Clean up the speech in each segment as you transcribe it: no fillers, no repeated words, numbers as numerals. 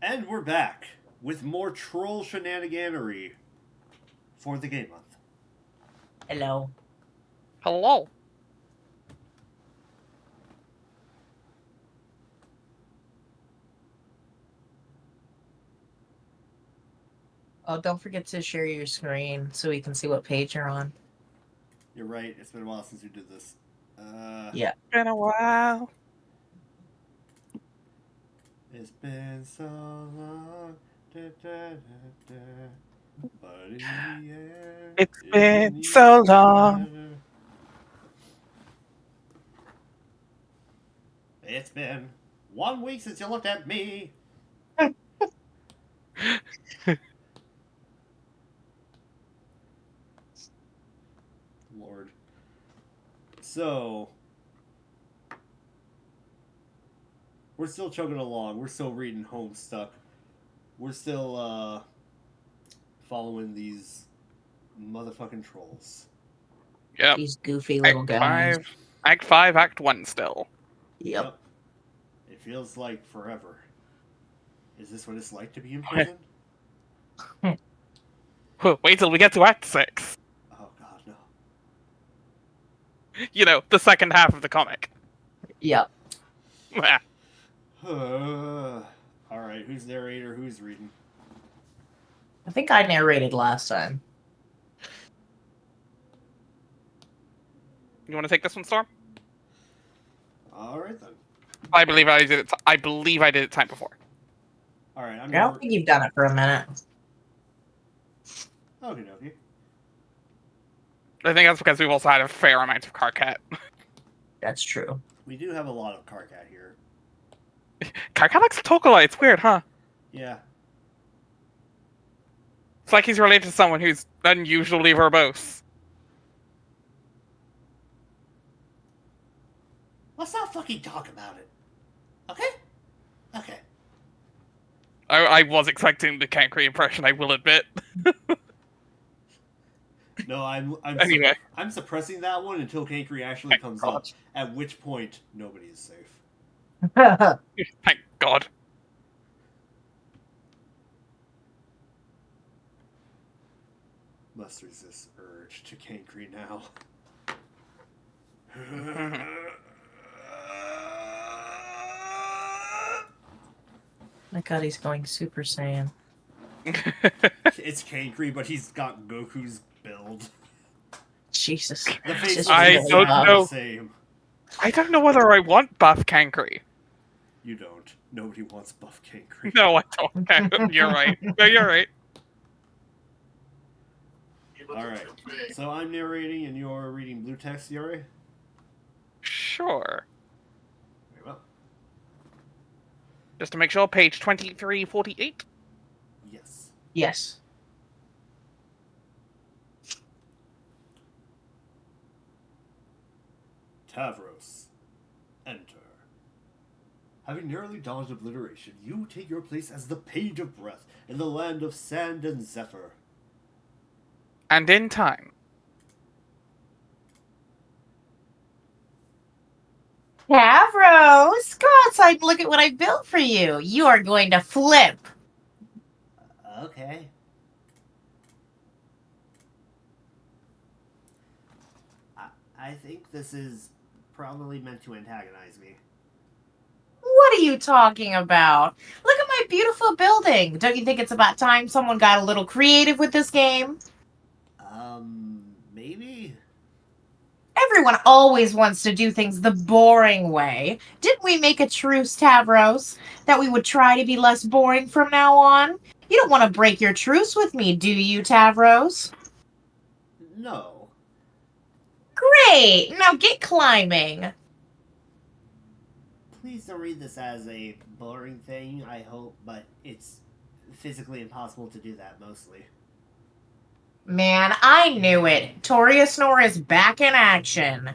And we're back with more troll shenaniganery for the game month. Hello. Hello. Oh, don't forget to share your screen so we can see what page you're on. You're right, it's been a while since we did this. Yeah. Been a while. It's been so long. Da, da, da, da. But in the end, It's it been didn't so even long. matter. It's been 1 week since you looked at me. Lord. So, we're still chugging along. We're still reading Homestuck. We're still, following these motherfucking trolls. Yep. These goofy little Act guys. 5. Act 5, Act 1 still. Yep. It feels like forever. Is this what it's like to be in prison? Wait till we get to Act 6. Oh god, no. You know, the second half of the comic. Yep. Alright, who's narrator? Who's reading? I think I narrated last time. You want to take this one, Storm? Alright then. I believe I did it. I did it time before. Alright, I don't think you've done it for a minute. Okay, dokie. I think that's because we've also had a fair amount of Karkat. That's true. We do have a lot of Karkat here. Karkat likes Tokolite. It's weird, huh? Yeah. It's like he's related to someone who's unusually verbose. Let's not fucking talk about it. Okay? Okay. I was expecting the Kankri impression, I will admit. No, I'm Anyway. I'm suppressing that one until Kankri actually comes up, at which point nobody is safe. Thank God. Must resist urge to Kankri now. My god, he's going Super Saiyan. It's Kankri, but he's got Goku's build. Jesus. The face Just looks I really don't exactly know. the same. I don't know whether I want buff Kankri. You don't. Nobody wants buff Kankri. No, I don't. You're right. No, you're right. Alright. So I'm narrating and you're reading blue text, Yuri? Sure. Very well. Just to make sure, page 2348. Yes. Yes. Tavros. Enter. Having narrowly dodged obliteration, you take your place as the Page of Breath in the land of sand and zephyr. And in time. Tavros, go outside and look at what I built for you. You are going to flip. Okay. I think this is probably meant to antagonize me. What are you talking about? Look at my beautiful building. Don't you think it's about time someone got a little creative with this game? Maybe? Everyone always wants to do things the boring way. Didn't we make a truce, Tavros, that we would try to be less boring from now on? You don't want to break your truce with me, do you, Tavros? No. Great! Now get climbing. Please don't read this as a boring thing, I hope, but it's physically impossible to do that, mostly. Man, I knew it. Toria Snore is back in action.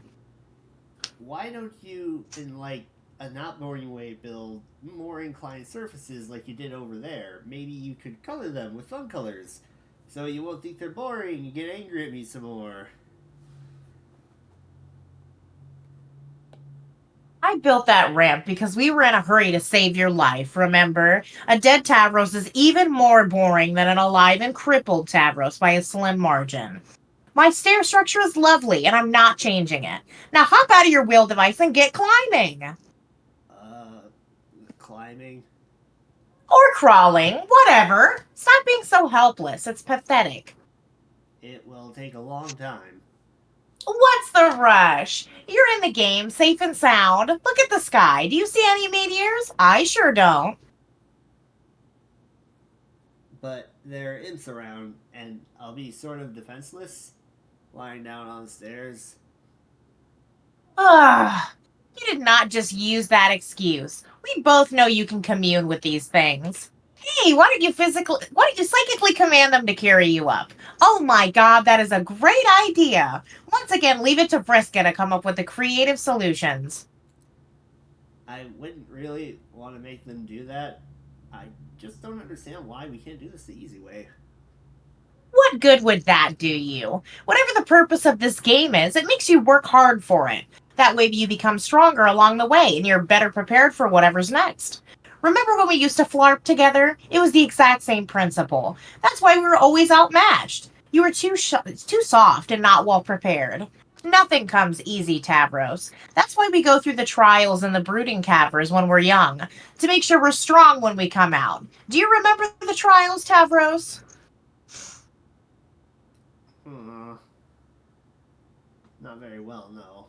Why don't you, in like a not boring way, build more inclined surfaces like you did over there? Maybe you could color them with fun colors, so you won't think they're boring and get angry at me some more. I I built that ramp because we were in a hurry to save your life, remember? A dead Tavros is even more boring than an alive and crippled Tavros by a slim margin. My stair structure is lovely, and I'm not changing it. Now hop out of your wheel device and get climbing! Climbing? Or crawling, whatever. Stop being so helpless, it's pathetic. It will take a long time. What's the rush? You're in the game, safe and sound. Look at the sky. Do you see any meteors? I sure don't. But there are imps around, and I'll be sort of defenseless, lying down on the stairs. Ah, you did not just use that excuse. We both know you can commune with these things. Hey, why don't you psychically command them to carry you up? Oh my god, that is a great idea. Once again, leave it to Vriska to come up with the creative solutions. I wouldn't really want to make them do that. I just don't understand why we can't do this the easy way. What good would that do you? Whatever the purpose of this game is, it makes you work hard for it. That way you become stronger along the way and you're better prepared for whatever's next. Remember when we used to flarp together? It was the exact same principle. That's why we were always outmatched. You were too soft and not well prepared. Nothing comes easy, Tavros. That's why we go through the trials and the brooding caverns when we're young, to make sure we're strong when we come out. Do you remember the trials, Tavros? Not very well, no.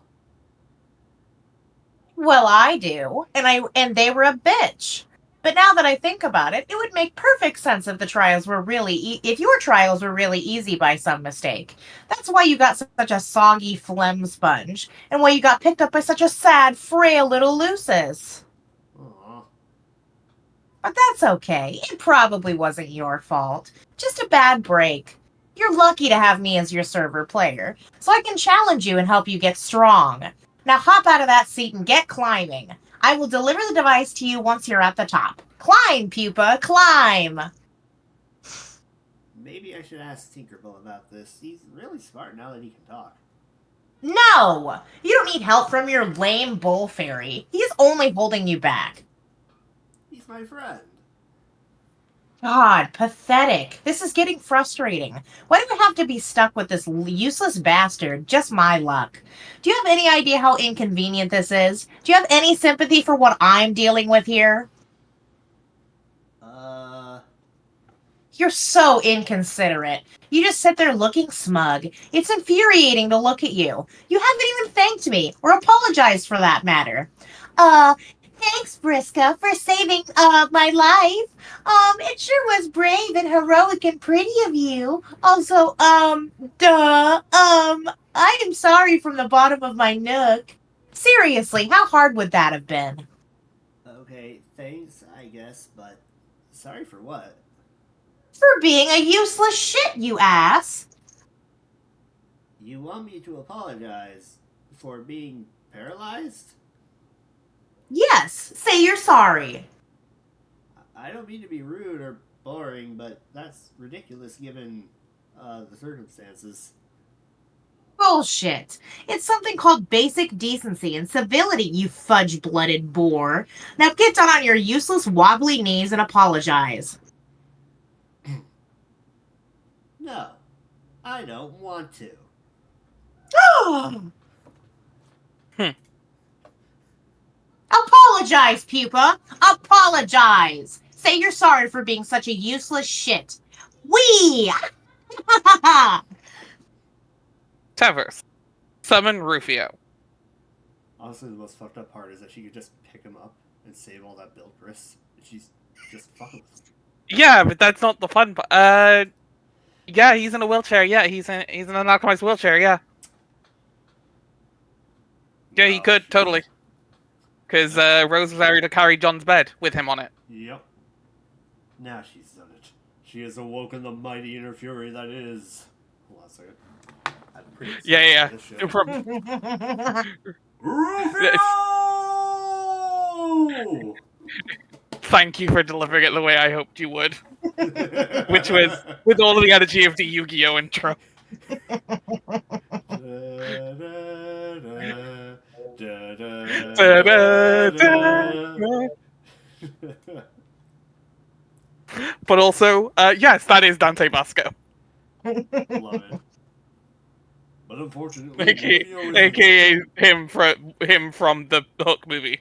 Well, I do, and they were a bitch. But now that I think about it, it would make perfect sense if the trials were if your trials were really easy by some mistake. That's why you got such a soggy phlegm sponge, and why you got picked up by such a sad, frail little Lucis. Aww. But that's okay. It probably wasn't your fault. Just a bad break. You're lucky to have me as your server player, so I can challenge you and help you get strong. Now hop out of that seat and get climbing. I will deliver the device to you once you're at the top. Climb, pupa, climb! Maybe I should ask Tinkerbell about this. He's really smart now that he can talk. No! You don't need help from your lame bull fairy. He is only holding you back. He's my friend. God, pathetic. This is getting frustrating. Why do we have to be stuck with this useless bastard? Just my luck. Do you have any idea how inconvenient this is? Do you have any sympathy for what I'm dealing with here? You're so inconsiderate. You just sit there looking smug. It's infuriating to look at you. You haven't even thanked me, or apologized for that matter. Thanks, Vriska, for saving, my life. It sure was brave and heroic and pretty of you. Also, I am sorry from the bottom of my nook. Seriously, how hard would that have been? Okay, thanks, I guess, but sorry for what? For being a useless shit, you ass. You want me to apologize for being paralyzed? Yes, say you're sorry. I don't mean to be rude or boring, but that's ridiculous given the circumstances. Bullshit. It's something called basic decency and civility, you fudge-blooded boar. Now get down on your useless wobbly knees and apologize. No, I don't want to. Apologize, pupa. Apologize. Say you're sorry for being such a useless shit. Wee! Tavros, summon Rufio. Honestly, the most fucked up part is that she could just pick him up and save all that build grist. And she's just fucking with him. Yeah, but that's not the fun part. Yeah, he's in a wheelchair. Yeah, he's in an optimized wheelchair. Yeah. Yeah, he could, totally. Because Rose was able to carry John's bed with him on it. Yep. Now she's done it. She has awoken the mighty inner fury that is. Hold on a second. I'm pretty Yeah. No From... Rufio! Thank you for delivering it the way I hoped you would. Which was with all of the energy of the Yu-Gi-Oh! Intro. But also, yes, that is Dante Basco. Love it. But unfortunately, AKA, Rufio is AKA him from the Hook movie.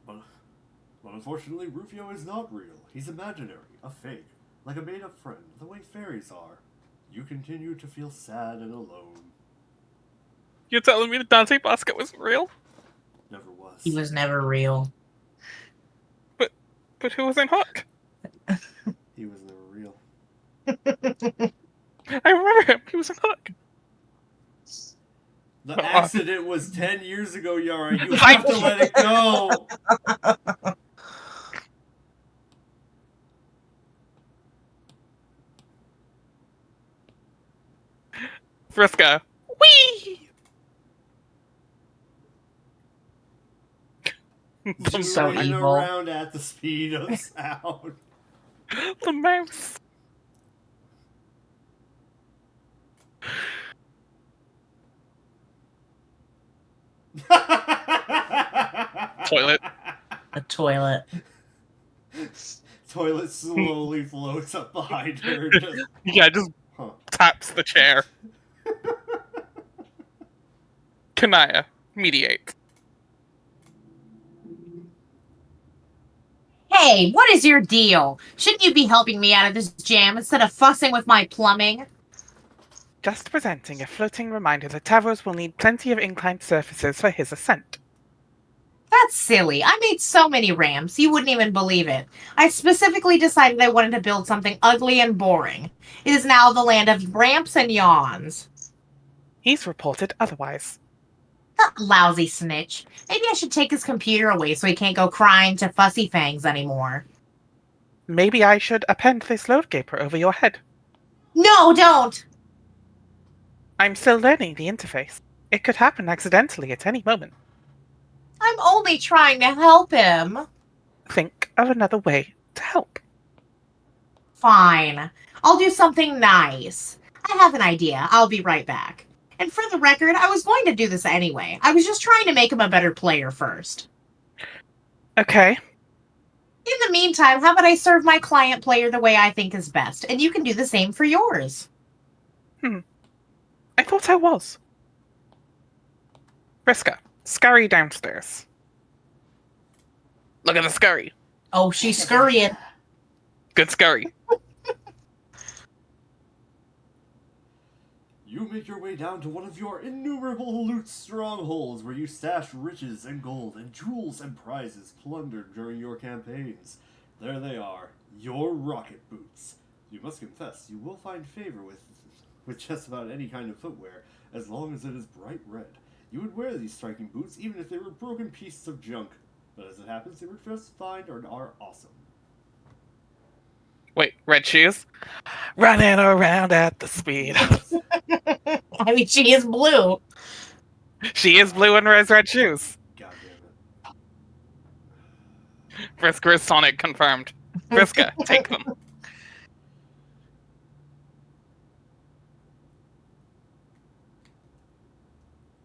But unfortunately, Rufio is not real. He's imaginary, a fake, like a made-up friend, the way fairies are. You continue to feel sad and alone. You're telling me that Dante Basco isn't real? Never was. He was never real. But who was in Hook? He was never real. I remember him. He was in Hook. The accident was 10 years ago, Yara. You have to let it go. Friska. Whee! So Zooming evil. around at the speed of sound. The mouse. Toilet. A toilet. Toilet slowly floats up behind her. Just taps the chair. Kanaya, mediate. Hey, what is your deal? Shouldn't you be helping me out of this jam instead of fussing with my plumbing? Just presenting a floating reminder that Tavros will need plenty of inclined surfaces for his ascent. That's silly. I made so many ramps, you wouldn't even believe it. I specifically decided I wanted to build something ugly and boring. It is now the land of ramps and yawns. He's reported otherwise. That lousy snitch. Maybe I should take his computer away so he can't go crying to Fussy Fangs anymore. Maybe I should append this load gaper over your head. No, don't! I'm still learning the interface. It could happen accidentally at any moment. I'm only trying to help him. Think of another way to help. Fine. I'll do something nice. I have an idea. I'll be right back. And for the record, I was going to do this anyway. I was just trying to make him a better player first. Okay. In the meantime, how about I serve my client player the way I think is best, and you can do the same for yours. I thought I was. Friska, scurry downstairs. Look at the scurry. Oh, she's scurrying. Good scurry. You make your way down to one of your innumerable loot strongholds where you stash riches and gold and jewels and prizes plundered during your campaigns. There they are, your rocket boots. You must confess, you will find favor with just about any kind of footwear, as long as it is bright red. You would wear these striking boots even if they were broken pieces of junk, but as it happens, they work just fine and are awesome. Wait, red shoes? Running around at the speed. I mean, she is blue. She is blue and wears red shoes. God damn it. Friska is Sonic confirmed. Friska, take them.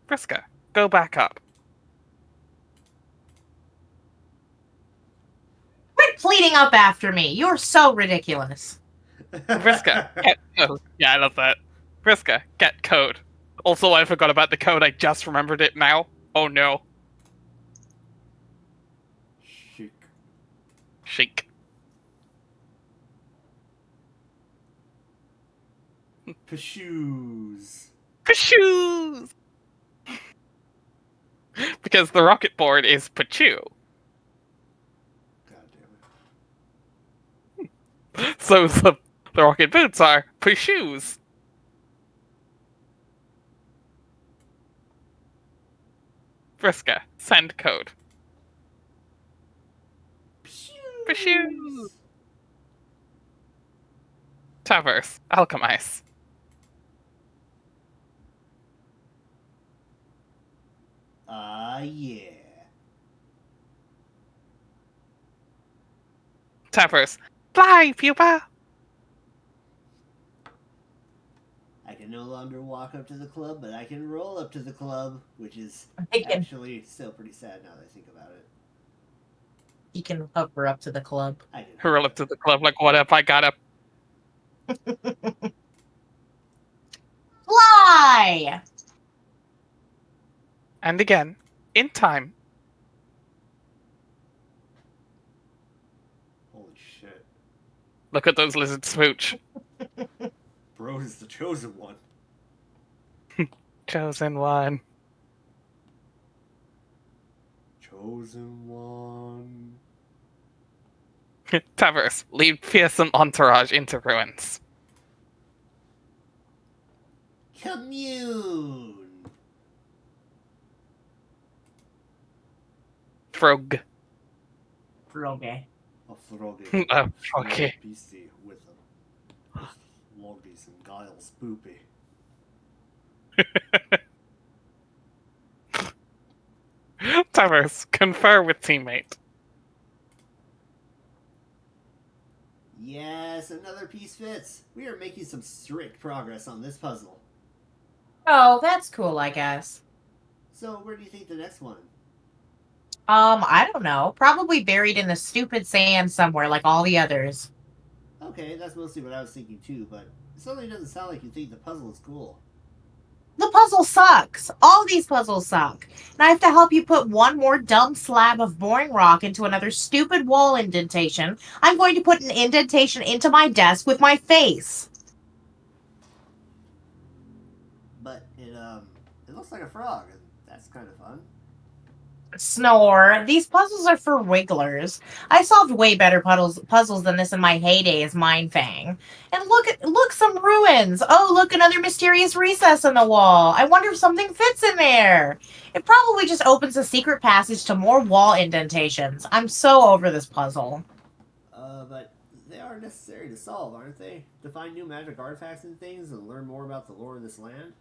Friska, go back up. Quit pleating up after me. You're so ridiculous. Friska, get code. Yeah, I love that. Friska, get code. Also, I forgot about the code. I just remembered it now. Oh no. Chic. Chic. Shoes. Shoes! Because the rocket board is Pachu. God damn it. So the rocket boots are Pachus. Friska, send code. Pachus! Tavros, alchemize. Yeah. Tavros, fly, pupa! I can can no longer walk up to the club, but I can roll up to the club, which is actually still pretty sad now that I think about it. You can hover up to the club. I did. Hurl up to the club like, what if I got up? Fly! And again, in time. Holy shit. Look at those lizards smooch. Bro is the chosen one. Chosen one. Chosen one. Tavros, lead fearsome entourage into ruins. Commune. Froge. Frog. A froggy. Okay. Beastie with loggies and guile spoopy. Tavros, confer with teammate. Yes, another piece fits. We are making some strict progress on this puzzle. Oh, that's cool, I guess. So, where do you think the next one? I don't know. Probably buried in the stupid sand somewhere like all the others. Okay, that's mostly what I was thinking too, but it suddenly doesn't sound like you think the puzzle is cool. The puzzle sucks. All these puzzles suck. And I have to help you put one more dumb slab of boring rock into another stupid wall indentation. I'm going to put an indentation into my desk with my face. But it looks like a frog, and that's kind of fun. Snore. These puzzles are for wigglers. I solved way better puzzles than this in my heyday as Mindfang. And look some ruins. Oh, look, another mysterious recess in the wall. I wonder if something fits in there. It probably just opens a secret passage to more wall indentations. I'm so over this puzzle. But they are necessary to solve, aren't they? To find new magic artifacts and things and learn more about the lore of this land?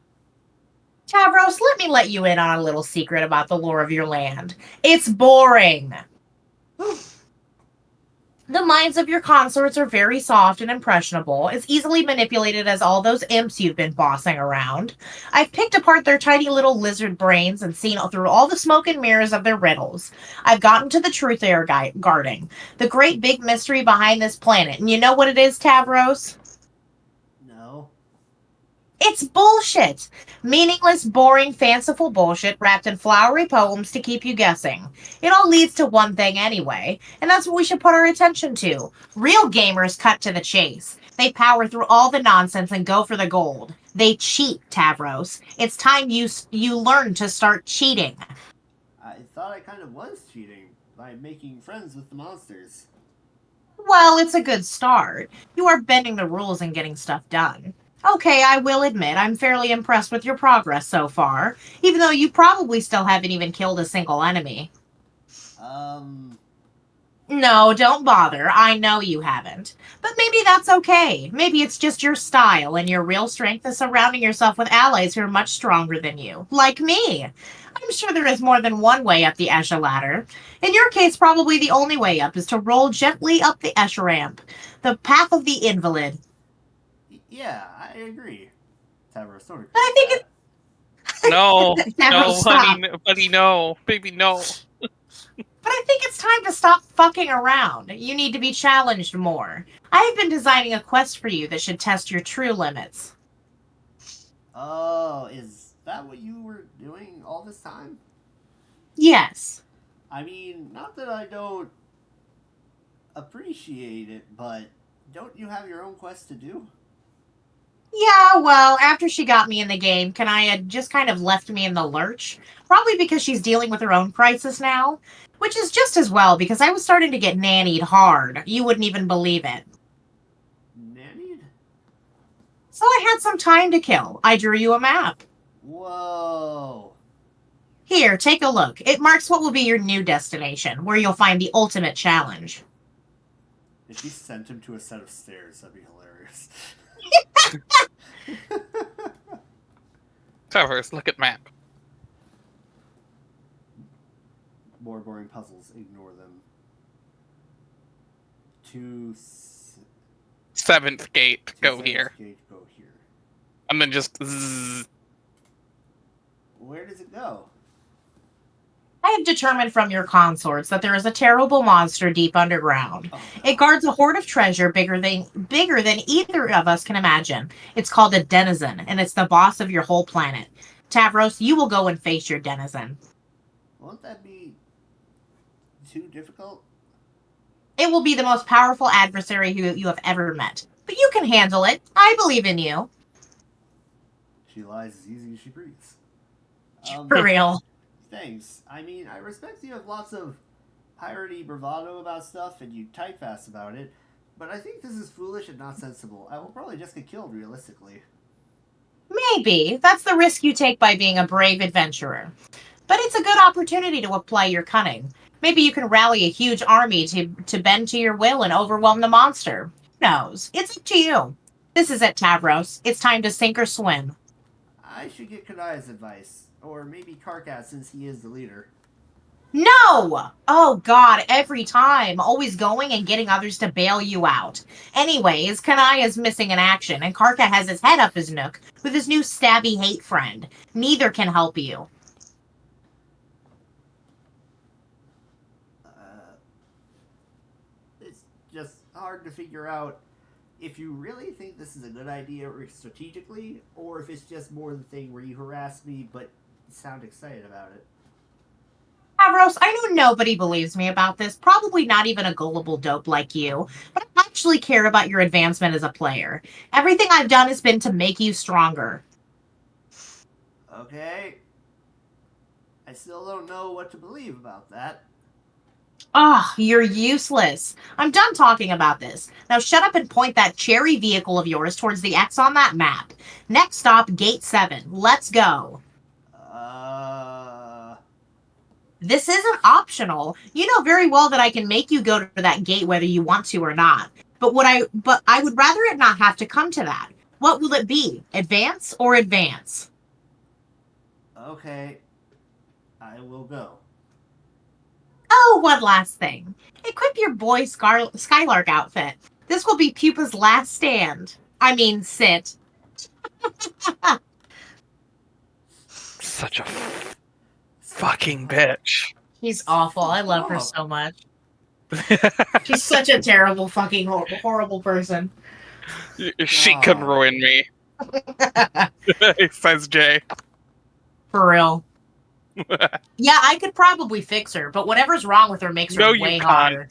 Tavros, let you in on a little secret about the lore of your land. It's boring. The minds of your consorts are very soft and impressionable, as easily manipulated as all those imps you've been bossing around. I've picked apart their tiny little lizard brains and seen through all the smoke and mirrors of their riddles. I've gotten to the truth they are guarding, the great big mystery behind this planet. And you know what it is, Tavros? No. It's bullshit. Meaningless, boring, fanciful bullshit wrapped in flowery poems to keep you guessing. It all leads to one thing anyway, and that's what we should put our attention to. Real gamers cut to the chase. They power through all the nonsense and go for the gold. They cheat, Tavros. It's time you learn to start cheating. I thought I kind of was cheating by making friends with the monsters. Well, it's a good start. You are bending the rules and getting stuff done. Okay, I will admit I'm fairly impressed with your progress so far, even though you probably still haven't even killed a single enemy. No, don't bother. I know you haven't. But maybe that's okay. Maybe it's just your style, and your real strength is surrounding yourself with allies who are much stronger than you. Like me. I'm sure there is more than one way up the Escher ladder. In your case, probably the only way up is to roll gently up the Escher ramp. The path of the invalid. Yeah, I agree. Tavros, don't agree. I think No, no, stop. honey, buddy, no. Baby, no. But I think it's time to stop fucking around. You need to be challenged more. I have been designing a quest for you that should test your true limits. Oh, is that what you were doing all this time? Yes. I mean, not that I don't appreciate it, but don't you have your own quest to do? Yeah, well, after she got me in the game, Kanaya had just kind of left me in the lurch. Probably because she's dealing with her own crisis now. Which is just as well, because I was starting to get nannied hard. You wouldn't even believe it. Nannied? So I had some time to kill. I drew you a map. Whoa. Here, take a look. It marks what will be your new destination, where you'll find the ultimate challenge. If she sent him to a set of stairs, that'd be hilarious. Tavros, look at map. More boring puzzles, ignore them. Seventh gate, go seventh here. Gate, go here. And then just zzz. Where does it go? I have determined from your consorts that there is a terrible monster deep underground. Oh, It guards a hoard of treasure bigger than either of us can imagine. It's called a denizen, and it's the boss of your whole planet. Tavros, you will go and face your denizen. won't that be too difficult? It will be the most powerful adversary who you have ever met. But you can handle it. I believe in you. She lies as easy as she breathes. For real. Thanks. I mean, I respect you have lots of piratey bravado about stuff and you type fast about it, but I think this is foolish and not sensible. I will probably just get killed realistically. Maybe. That's the risk you take by being a brave adventurer. But it's a good opportunity to apply your cunning. Maybe you can rally a huge army to bend to your will and overwhelm the monster. Who knows? It's up to you. This is it, Tavros. It's time to sink or swim. I should get Kanaya's advice. Or maybe Karkat since he is the leader. No! Oh god, every time. Always going and getting others to bail you out. Anyways, Kanaya's missing in action, and Karka has his head up his nook with his new stabby hate friend. Neither can help you. It's just hard to figure out if you really think this is a good idea strategically, or if it's just more the thing where you harass me but sound excited about it. Tavros, I know nobody believes me about this, probably not even a gullible dope like you, but I actually care about your advancement as a player. Everything I've done has been to make you stronger. Okay. I still don't know what to believe about that. Ah, you're useless. I'm done talking about this. Now shut up and point that cherry vehicle of yours towards the X on that map. Next stop, Gate 7. Let's go. This isn't optional. You know very well that I can make you go to that gate whether you want to or not. But I would rather it not have to come to that. What will it be? Advance or advance? Okay. I will go. Oh, one last thing. Equip your boy Skylark outfit. This will be Pupa's last stand. I mean, sit. Such a fucking bitch. She's awful. I love her so much. She's such a terrible, fucking horrible person. She could ruin me. Says Jay. For real. Yeah, I could probably fix her, but whatever's wrong with her makes her way hotter.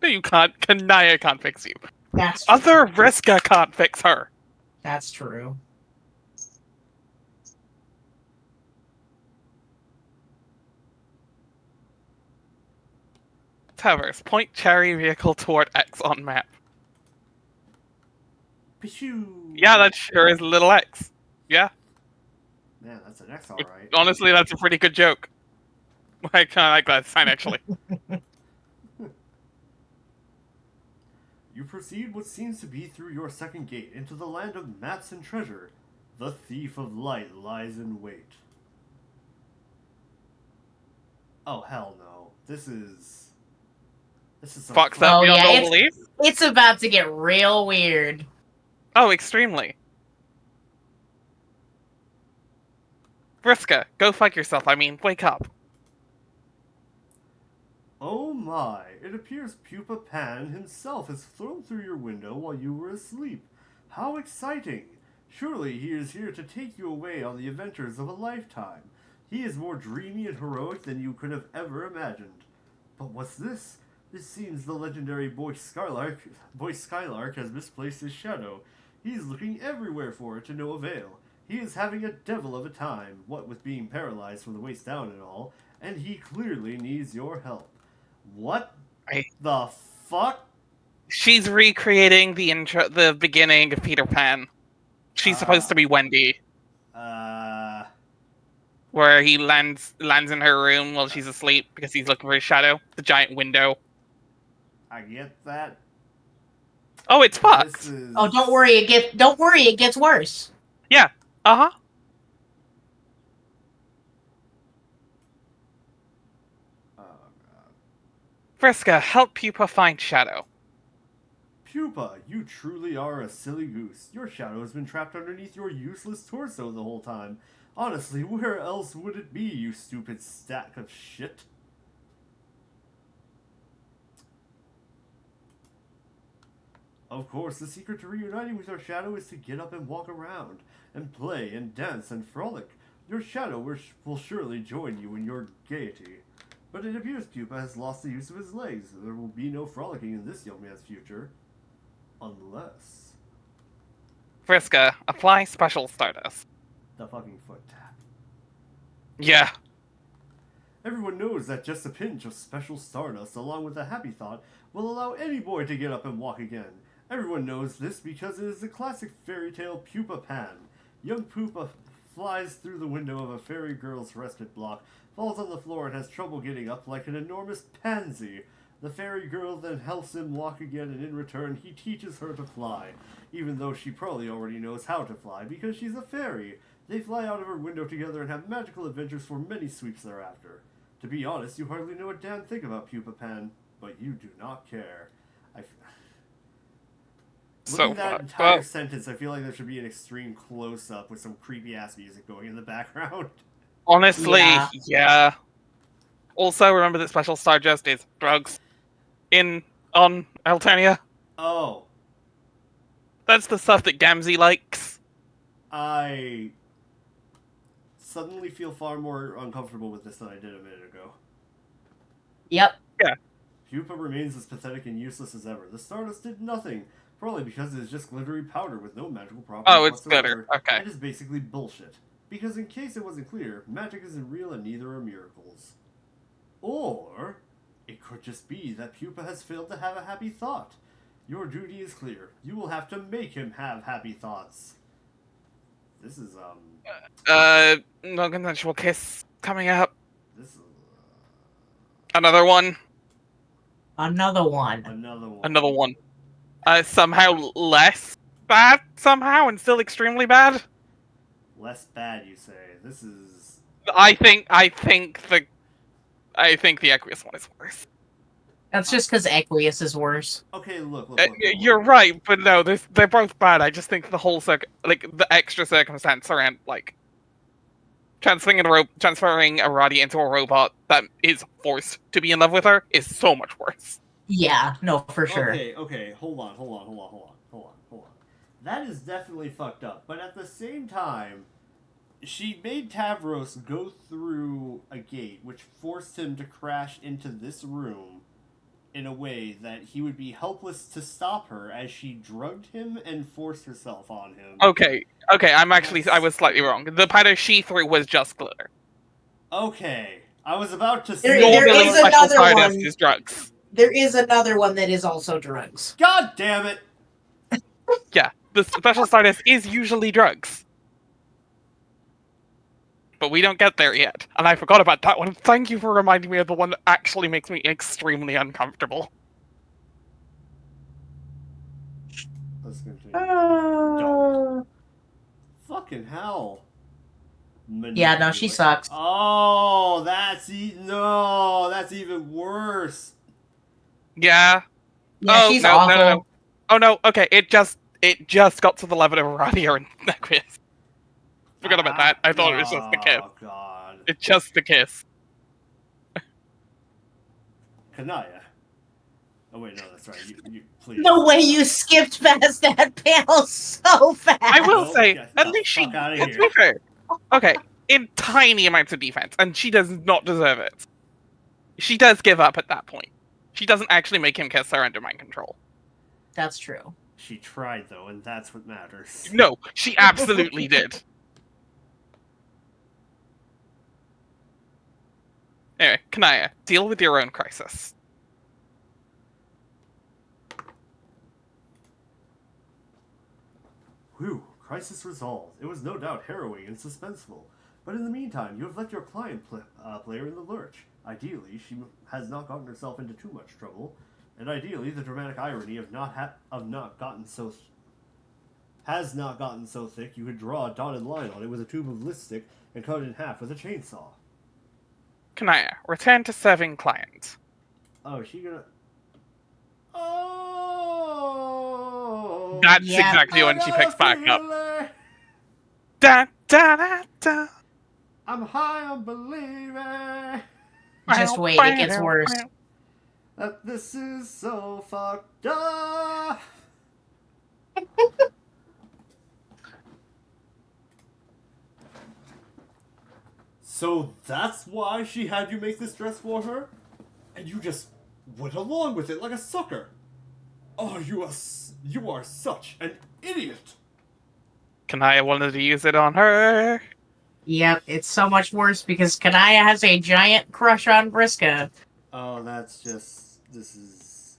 No, you can't. Kanaya can't fix you. That's true. Other Vriska can't fix her. That's true. Tavros, point cherry vehicle toward X on map. Pishoo! Yeah, that sure is little X. Yeah. Man, that's an X, alright. Honestly, that's a pretty good joke. I kind of like that sign, actually. You proceed what seems to be through your second gate into the land of maps and treasure. The thief of light lies in wait. Oh, hell no. This is some Fuck's up beyond all yeah, belief? it's about to get real weird. Oh, extremely. Vriska, go fuck yourself. I mean, wake up. Oh my, it appears Pupa Pan himself has flown through your window while you were asleep. How exciting! Surely he is here to take you away on the adventures of a lifetime. He is more dreamy and heroic than you could have ever imagined. But what's this? This seems the legendary Boy Skylark has misplaced his shadow. He is looking everywhere for it to no avail. He is having a devil of a time, what with being paralyzed from the waist down and all, and he clearly needs your help. What the fuck? She's recreating the beginning of Peter Pan. She's supposed to be Wendy. Where he lands in her room while she's asleep because he's looking for his shadow. The giant window. I get that. Oh, it's fucked. Oh, don't worry, it gets worse. Yeah. Uh-huh. Oh, God. Vriska, help Pupa find Shadow. Pupa, you truly are a silly goose. Your shadow has been trapped underneath your useless torso the whole time. Honestly, where else would it be, you stupid stack of shit? Of course, the secret to reuniting with your shadow is to get up and walk around, and play and dance and frolic. Your shadow will surely join you in your gaiety. But it appears Pupa has lost the use of his legs. There will be no frolicking in this young man's future. Unless... Friska, apply special Stardust. the fucking foot tap. Yeah. Everyone knows that just a pinch of special Stardust along with a happy thought will allow any boy to get up and walk again. Everyone knows this because it is the classic fairy tale Pupa Pan. Young Pupa flies through the window of a fairy girl's respite block, falls on the floor and has trouble getting up like an enormous pansy. The fairy girl then helps him walk again, and in return he teaches her to fly, even though she probably already knows how to fly because she's a fairy. They fly out of her window together and have magical adventures for many sweeps thereafter. To be honest, you hardly know a damn thing about Pupa Pan, but you do not care. Looking at that entire sentence, I feel like there should be an extreme close-up with some creepy-ass music going in the background. Honestly, yeah. Also, remember that special Stardust is drugs. On Alternia. Oh. That's the stuff that Gamzee likes. I suddenly feel far more uncomfortable with this than I did a minute ago. Yep. Yeah. Pupa remains as pathetic and useless as ever. The Stardust did nothing, probably because it is just glittery powder with no magical properties whatsoever. Glitter. Okay. It is basically bullshit. Because in case it wasn't clear, magic isn't real and neither are miracles. Or it could just be that Pupa has failed to have a happy thought. Your duty is clear. You will have to make him have happy thoughts. This is, non-consensual kiss coming up. This is, Another one. Another one. Another one. Somehow less bad, somehow, and still extremely bad. Less bad, you say. This is... I think the Aqueous one is worse. That's just because Aqueous is worse. Okay, look. You're right, but no, they're both bad. I just think the whole the extra circumstance around, like, transferring Arati into a robot that is forced to be in love with her is so much worse. Yeah, no, for sure. Okay, hold on. That is definitely fucked up, but at the same time, she made Tavros go through a gate, which forced him to crash into this room in a way that he would be helpless to stop her as she drugged him and forced herself on him. Okay, I was slightly wrong. The powder she threw was just glitter. Okay, I was about to say... There is another one. Is drugs. There is another one that is also drugs. God damn it! Yeah, the special Stardust is usually drugs. But we don't get there yet. And I forgot about that one. Thank you for reminding me of the one that actually makes me extremely uncomfortable. Let's continue. Fucking hell. Yeah, no, she sucks. Oh, that's even worse. Yeah. Yeah, she's awful. No. Oh no, okay, it just got to the level of Radia and Aqueous. Forgot about that. I thought it was just the kiss. Oh god. It's just the kiss. Kanaya. Oh wait, no, that's right. You please. The way you skipped past that panel so fast. I will say, get at the least she, fuck outta to here. be fair, okay, in tiny amounts of defense, and she does not deserve it. She does give up at that point. She doesn't actually make him kiss her under mind control. That's true. She tried though, and that's what matters. No, she absolutely did. Anyway, Kanaya, deal with your own crisis. Whew, crisis resolved. It was no doubt harrowing and suspenseful. But in the meantime, you have left your client player in the lurch. Ideally, she has not gotten herself into too much trouble. And ideally, the dramatic irony of not gotten so thick you could draw a dotted line on it with a tube of lipstick and cut it in half with a chainsaw. Kanaya, return to serving clients. Oh, is she gonna... Oh! go. That's Yeah. exactly I when she got a picks back up. feeling. Da, da, da, da. I'm high on believing Just wait, it gets worse. that this is so fucked up. So that's why she had you make this dress for her? And you just went along with it like a sucker. Oh, you are such an idiot. Kanaya wanted to use it on her. Yep, it's so much worse because Kanaya has a giant crush on Vriska. Oh, that's just... This is...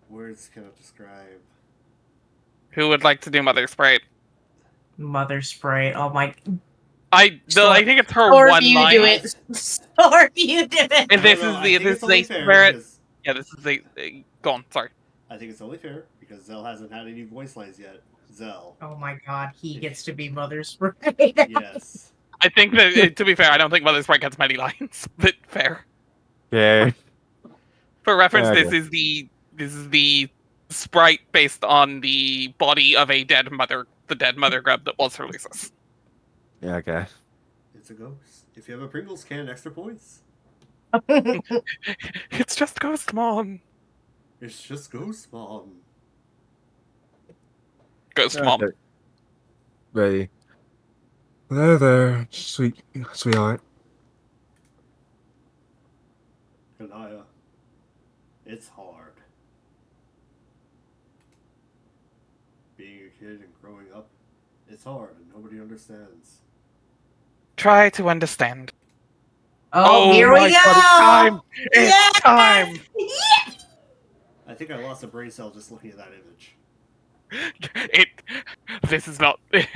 Words cannot describe. Who would like to do Mother Sprite? Mother Sprite. Oh my. I think it's her Or one you line. do it. Or you do it. And this No, is I the think this it's is a only fair spirit. because... Yeah, this is a go on. Sorry. I think it's only fair because Zell hasn't had any voice lines yet. Zell. Oh my god, he gets to be Mother Sprite. Yes. I think that to be fair, I don't think Mother Sprite gets many lines, but fair. Yeah. For reference, Okay. this is the sprite based on the body of a dead mother, the dead mother grub that was Releases. Yeah, okay. It's a ghost. If you have a Pringles can, extra points. It's just Ghost Mom. It's just Ghost Mom. Ghost Mom. Okay. Ready. Hello there, sweetheart. Kanaya. It's hard. Being a kid and growing up, it's hard and nobody understands. Try to understand. Oh, here my we go! God, it's time! Yes! It's time! I think I lost a brain cell just looking at that image. This is not. We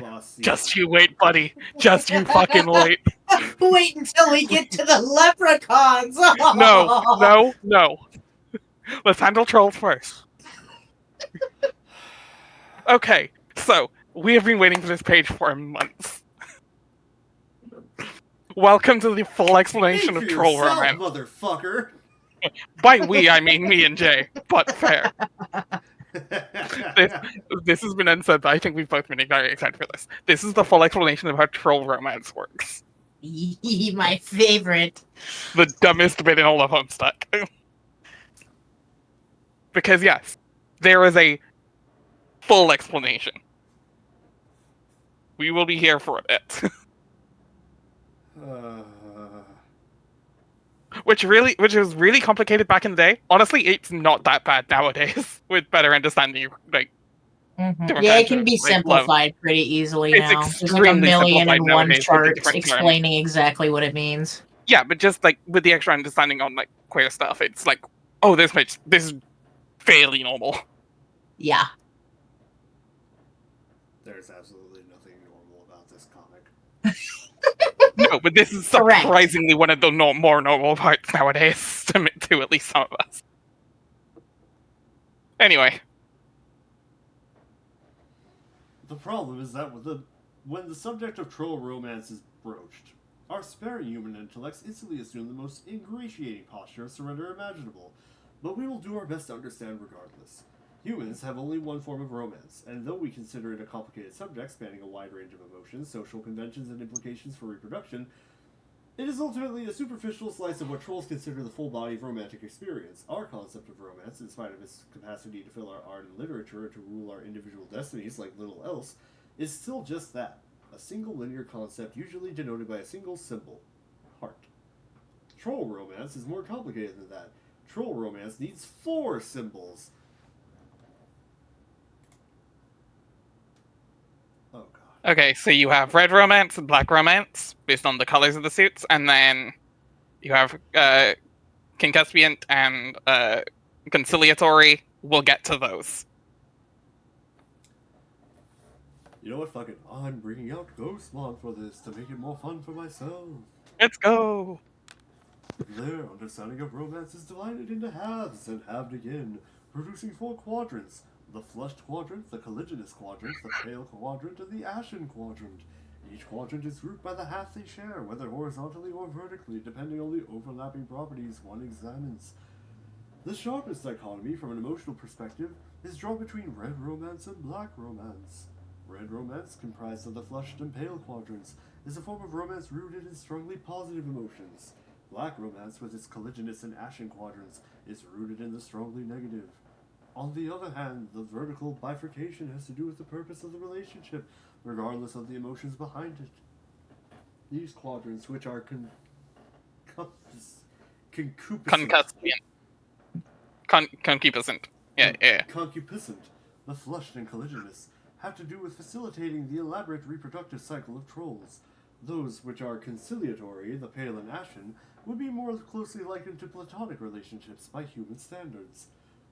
lost, Just you wait, buddy. Just you fucking wait. Wait until we get to the leprechauns! No. Let's handle trolls first. Okay, so we have been waiting for this page for months. Welcome to the full explanation Think of for troll yourself, romance. motherfucker! By we, I mean me and Jay, but fair. This has been unsaid, but I think we've both been very excited for this. This is the full explanation of how troll romance works. My favorite. The dumbest bit in all of Homestuck. Because yes, there is a full explanation. We will be here for a bit. Which was really complicated back in the day. Honestly, it's not that bad nowadays with better understanding. Like, different Yeah, it kinds can of, be like, love. simplified pretty easily It's now. There's like a extremely million simplified and one nowadays with the charts different terms. explaining exactly what it means. Yeah, but just like with the extra understanding on like queer stuff, it's like, oh, this is fairly normal. Yeah. There's absolutely nothing normal about this comic. No, but this is Correct. surprisingly one of the more normal parts nowadays to at least some of us. Anyway. The problem is that when the subject of troll romance is broached, our sparing human intellects instantly assume the most ingratiating posture of surrender imaginable, but we will do our best to understand regardless. Humans have only one form of romance, and though we consider it a complicated subject spanning a wide range of emotions, social conventions, and implications for reproduction, it is ultimately a superficial slice of what trolls consider the full body of romantic experience. Our concept of romance, in spite of its capacity to fill our art and literature and to rule our individual destinies like little else, is still just that. A single linear concept usually denoted by a single symbol. Heart. Troll romance is more complicated than that. Troll romance needs 4 symbols. Oh god. Okay, so you have red romance and black romance based on the colors of the suits, and then you have concupiscent and conciliatory. We'll get to those. You know what, fuck it. I'm bringing out Ghostmon for this to make it more fun for myself. Let's go! Their understanding of romance is divided into halves and halved again, producing 4 quadrants. The flushed quadrant, the colliginous quadrant, the pale quadrant, and the ashen quadrant. Each quadrant is grouped by the half they share, whether horizontally or vertically, depending on the overlapping properties one examines. The sharpest dichotomy from an emotional perspective is drawn between red romance and black romance. Red romance, comprised of the flushed and pale quadrants, is a form of romance rooted in strongly positive emotions. Black romance, with its colliginous and ashen quadrants, is rooted in the strongly negative. On the other hand, the vertical bifurcation has to do with the purpose of the relationship, regardless of the emotions behind it. These quadrants, which are concupiscent, Concupiscent. Yeah. concupiscent, the flushed and colliginous, have to do with facilitating the elaborate reproductive cycle of trolls. Those which are conciliatory, the pale and ashen, would be more closely likened to platonic relationships by human standards.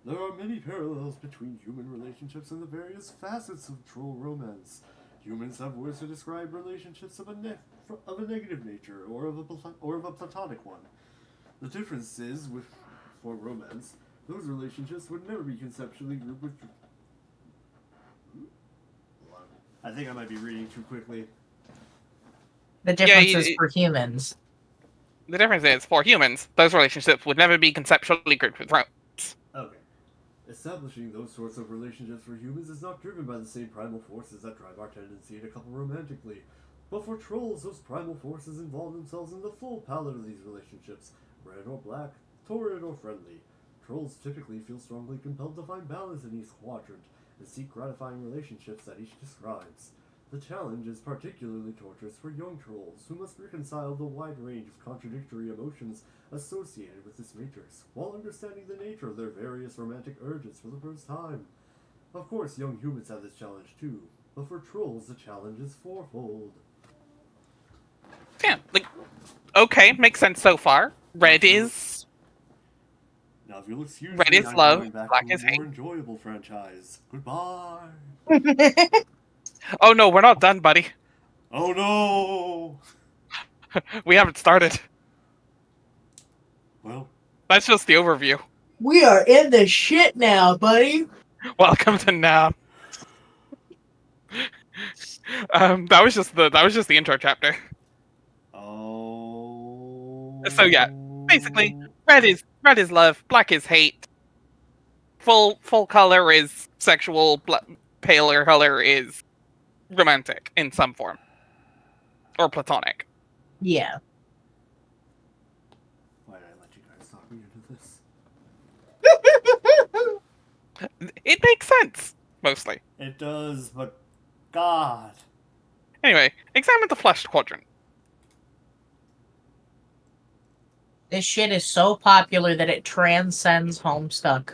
There are many parallels between human relationships and the various facets of troll romance. Humans have words to describe relationships of a negative nature or of a platonic one. The difference is, for romance, those relationships would never be conceptually grouped with. I think I might be reading too quickly. The difference is for humans. The difference is, for humans, those relationships would never be conceptually grouped with romance. Okay. Establishing those sorts of relationships for humans is not driven by the same primal forces that drive our tendency to couple romantically. But for trolls, those primal forces involve themselves in the full palette of these relationships, red or black, torrid or friendly. Trolls typically feel strongly compelled to find balance in each quadrant, and seek gratifying relationships that each describes. The challenge is particularly torturous for young trolls, who must reconcile the wide range of contradictory emotions associated with this matrix, while understanding the nature of their various romantic urges for the first time. Of course, young humans have this challenge too, but for trolls the challenge is fourfold. Yeah, okay, makes sense so far. Red is... Now, if you'll excuse red me, is I'm love, going back black to a is more hate. enjoyable franchise. Goodbye. Oh no, we're not done, buddy. Oh no! We haven't started. Well, That's just the overview. We are in the shit now, buddy. Welcome to now. That was just the intro chapter. oh. So yeah, basically, red is love, black is hate. Full color is sexual, paler color is romantic in some form, or platonic. Yeah. Why did I let you guys talk me into this? It makes sense, mostly. It does, but God. Anyway, examine the flushed quadrant. This shit is so popular that it transcends Homestuck.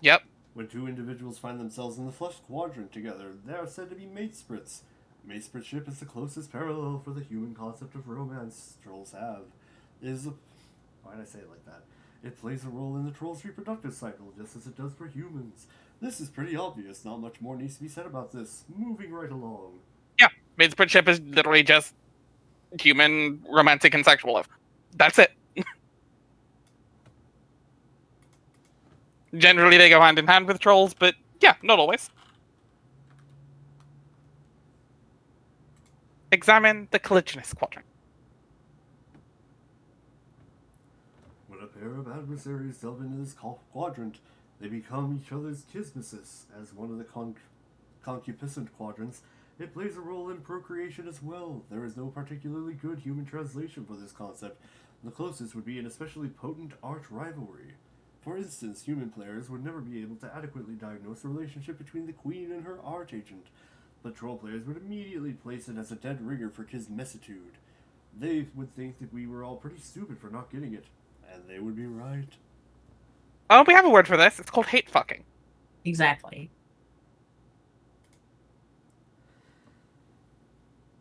Yep. When two individuals find themselves in the flushed quadrant together, they are said to be matesprits. Matespritship is the closest parallel for the human concept of romance trolls have. Why did I say it like that? It plays a role in the troll's reproductive cycle, just as it does for humans. This is pretty obvious, not much more needs to be said about this. Moving right along. Yeah, matespritship is literally just human romantic and sexual love. That's it. Generally, they go hand in hand with trolls, but yeah, not always. Examine the colliginous quadrant. When a pair of adversaries delve into this quadrant, they become each other's kismesis. As one of the concupiscent quadrants, it plays a role in procreation as well. There is no particularly good human translation for this concept. The closest would be an especially potent arch rivalry. For instance, human players would never be able to adequately diagnose the relationship between the queen and her archagent, but troll players would immediately place it as a dead ringer for kismesitude. They would think that we were all pretty stupid for not getting it, and they would be right. Oh, we have a word for this. It's called hate fucking. Exactly.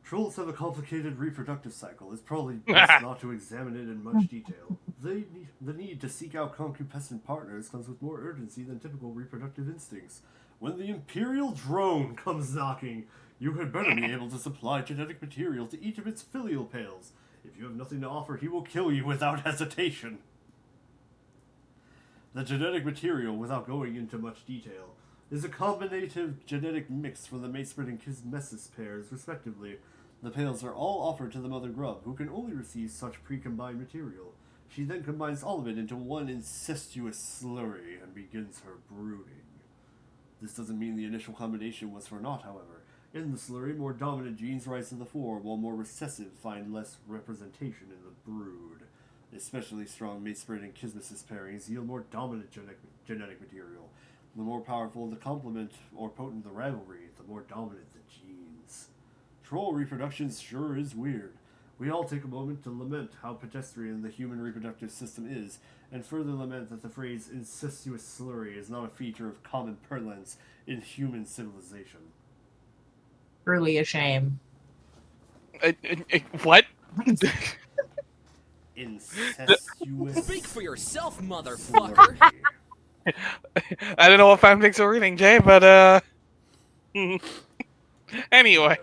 Trolls have a complicated reproductive cycle. It's probably best not to examine it in much detail. The need to seek out concupiscent partners comes with more urgency than typical reproductive instincts. When the Imperial drone comes knocking, you had better be able to supply genetic material to each of its filial pales. If you have nothing to offer, he will kill you without hesitation. The genetic material, without going into much detail, is a combinative genetic mix for the matesprit and kismesis pairs, respectively. The pales are all offered to the mother grub, who can only receive such pre-combined material. She then combines all of it into one incestuous slurry and begins her brooding. This doesn't mean the initial combination was for naught, however. In the slurry, more dominant genes rise to the fore, while more recessive find less representation in the brood. Especially strong mate-spread and kismesis pairings yield more dominant genetic material. The more powerful the complement or potent the rivalry, the more dominant the genes. Troll reproduction sure is weird. We all take a moment to lament how pedestrian the human reproductive system is, and further lament that the phrase incestuous slurry is not a feature of common parlance in human civilization. Truly a shame. What? Incestuous. Speak for yourself, motherfucker. Slurry. I don't know what fanfics you're reading, Jay, but anyway.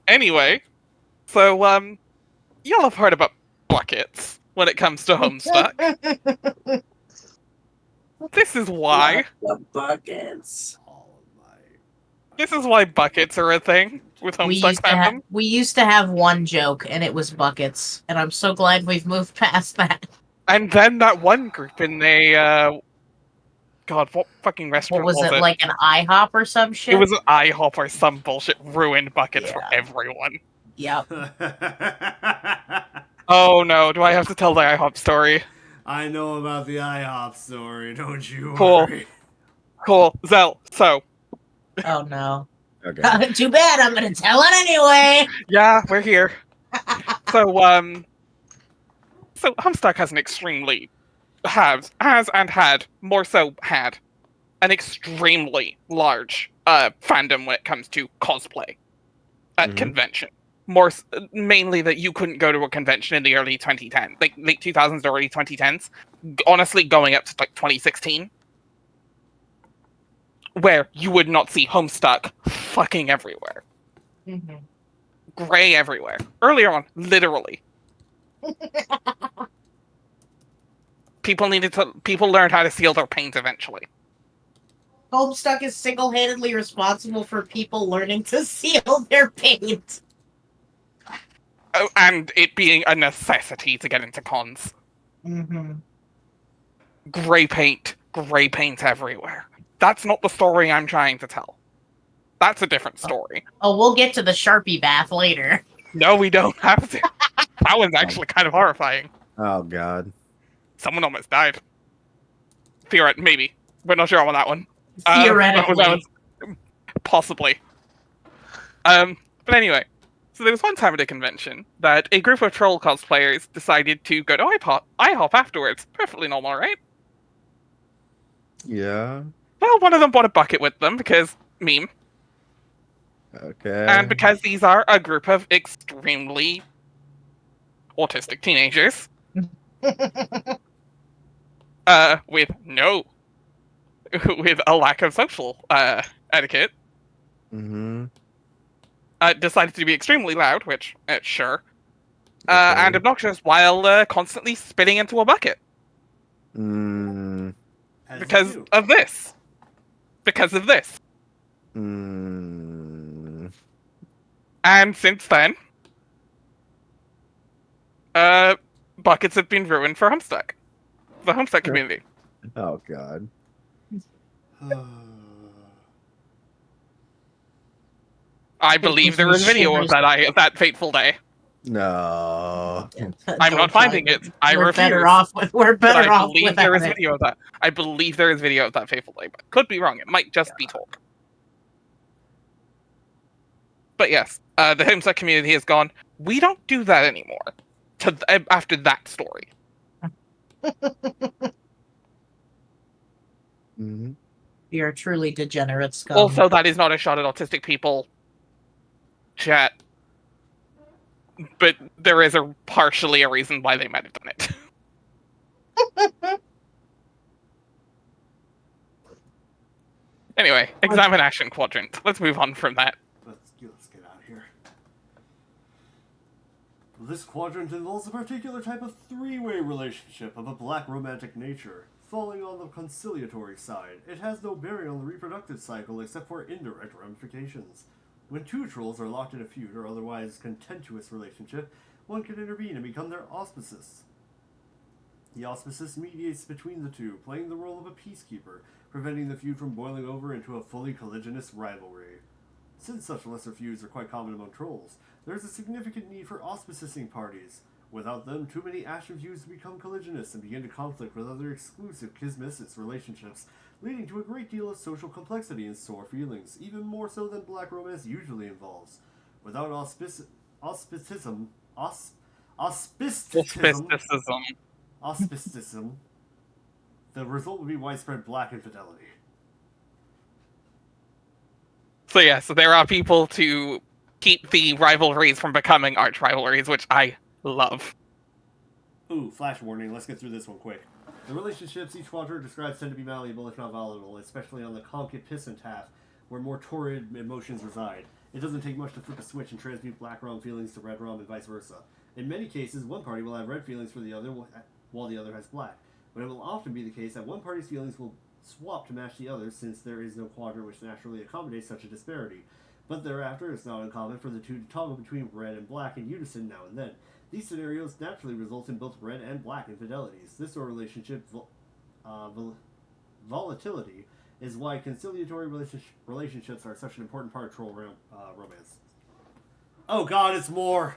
Anyway, so y'all have heard about buckets when it comes to Homestuck. This is why. The buckets. This is why buckets are a thing with Homestuck fandom. We used to have one joke, and it was buckets, and I'm so glad we've moved past that. And then that one group in a God, what fucking restaurant What was it? Like an IHOP or some shit? It was an IHOP or some bullshit. Ruined buckets for everyone. Yep. Oh no, do I have to tell the IHOP story? I know about the IHOP story, don't you Cool. worry. Cool. Zell, so. Oh no. Okay. Too bad, I'm gonna tell it anyway! Yeah, we're here. So Homestuck has an extremely had an extremely large fandom when it comes to cosplay at convention. Mainly that you couldn't go to a convention in the early 2010s, like late 2000s to early 2010s. Honestly, going up to like 2016, where you would not see Homestuck fucking everywhere, gray everywhere. Earlier on, literally. People learned how to seal their paint eventually. Homestuck is single-handedly responsible for people learning to seal their paint. Oh, and it being a necessity to get into cons. Gray paint everywhere. That's not the story I'm trying to tell. That's a different story. Oh, we'll get to the Sharpie bath later. No, we don't have to. That one's actually kind of horrifying. Oh god. Someone almost died. Maybe. We're not sure on that one. Theoretically. That was possibly. But anyway. So there was one time at a convention that a group of troll cosplayers decided to go to IHOP afterwards. Perfectly normal, right? Yeah. Well, one of them bought a bucket with them because meme. Okay. And because these are a group of extremely autistic teenagers. With a lack of social etiquette. Decided to be extremely loud, which, sure. And obnoxious while constantly spitting into a bucket. Because of this. And since then, buckets have been ruined for Homestuck. The Homestuck community. Oh god. I believe there is video of that fateful day. No. I'm not finding it. I refuse. We're better off I believe without there is it. video of that. I believe there is video of that fateful day, but could be wrong. It might just be talk. But yes, the Homestuck community has gone, we don't do that anymore. After that story. You're a truly degenerate scum. Also, that is not a shot at autistic people. Chat. But there is partially a reason why they might have done it. Anyway, examine action quadrant. Let's move on from that. Let's get out of here. This quadrant involves a particular type of three-way relationship of a black romantic nature, falling on the conciliatory side. It has no bearing on the reproductive cycle except for indirect ramifications. When two trolls are locked in a feud or otherwise contentious relationship, one can intervene and become their auspicist. The auspicist mediates between the two, playing the role of a peacekeeper, preventing the feud from boiling over into a fully colliginous rivalry. Since such lesser feuds are quite common among trolls, there is a significant need for auspicing parties. Without them, too many ashen feuds become colliginous and begin to conflict with other exclusive kismissous relationships, leading to a great deal of social complexity and sore feelings, even more so than black romance usually involves. Without auspicism, the result would be widespread black infidelity. So there are people to keep the rivalries from becoming arch rivalries, which I love. Ooh, flash warning, let's get through this one quick. The relationships each quadrant describes tend to be malleable, if not volatile, especially on the concupiscent half, where more torrid emotions reside. It doesn't take much to flip a switch and transmute black rom feelings to red rom and vice versa. In many cases, one party will have red feelings for the other, while the other has black. But it will often be the case that one party's feelings will swap to match the other's, since there is no quadrant which naturally accommodates such a disparity. But thereafter, it's not uncommon for the two to toggle between red and black in unison now and then. These scenarios naturally result in both red and black infidelities. This sort of relationship volatility is why conciliatory relationships are such an important part of troll romance. Oh god, it's more!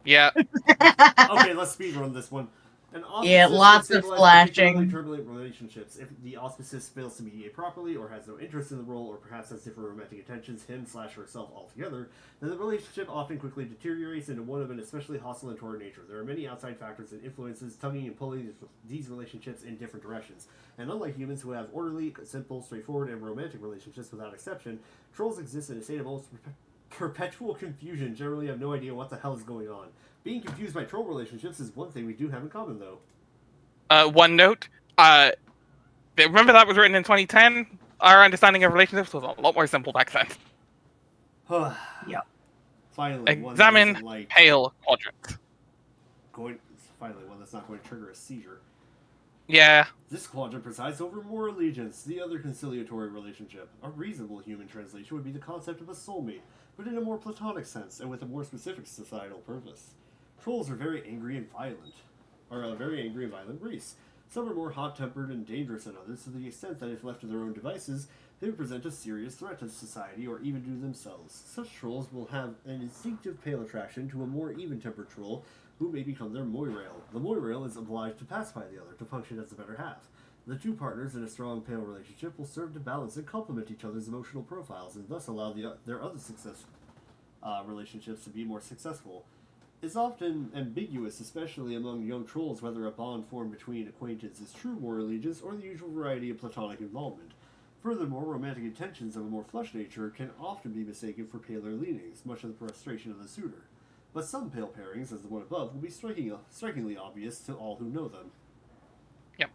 Yeah. Okay, let's speedrun this one. An Yeah, lots of flashing. Turbulent relationships. If the auspicist fails to mediate properly, or has no interest in the role, or perhaps has different romantic intentions, him/herself altogether, then the relationship often quickly deteriorates into one of an especially hostile and torrid nature. There are many outside factors and influences tugging and pulling these relationships in different directions. And unlike humans who have orderly, simple, straightforward, and romantic relationships without exception, trolls exist in a state of almost perpetual confusion, generally have no idea what the hell is going on. Being confused by troll relationships is one thing we do have in common, though. One note. Remember that was written in 2010? Our understanding of relationships was a lot more simple back then. Yeah. Finally, Examine pale quadrant. Finally, one that's not going to trigger a seizure. Yeah. This quadrant presides over more allegiance, the other conciliatory relationship. A reasonable human translation would be the concept of a soulmate, but in a more platonic sense and with a more specific societal purpose. Trolls are very angry and violent race. Some are more hot-tempered and dangerous than others, to the extent that if left to their own devices, they would present a serious threat to society or even to themselves. Such trolls will have an instinctive pale attraction to a more even-tempered troll, who may become their moirail. The moirail is obliged to pacify the other, to function as the better half. The two partners in a strong pale relationship will serve to balance and complement each other's emotional profiles, and thus allow their other relationships to be more successful. It's often ambiguous, especially among young trolls, whether a bond formed between acquaintance is true war allegiance or the usual variety of platonic involvement. Furthermore, romantic intentions of a more flush nature can often be mistaken for paler leanings, much to the frustration of the suitor. But some pale pairings, as the one above, will be strikingly obvious to all who know them. Yep.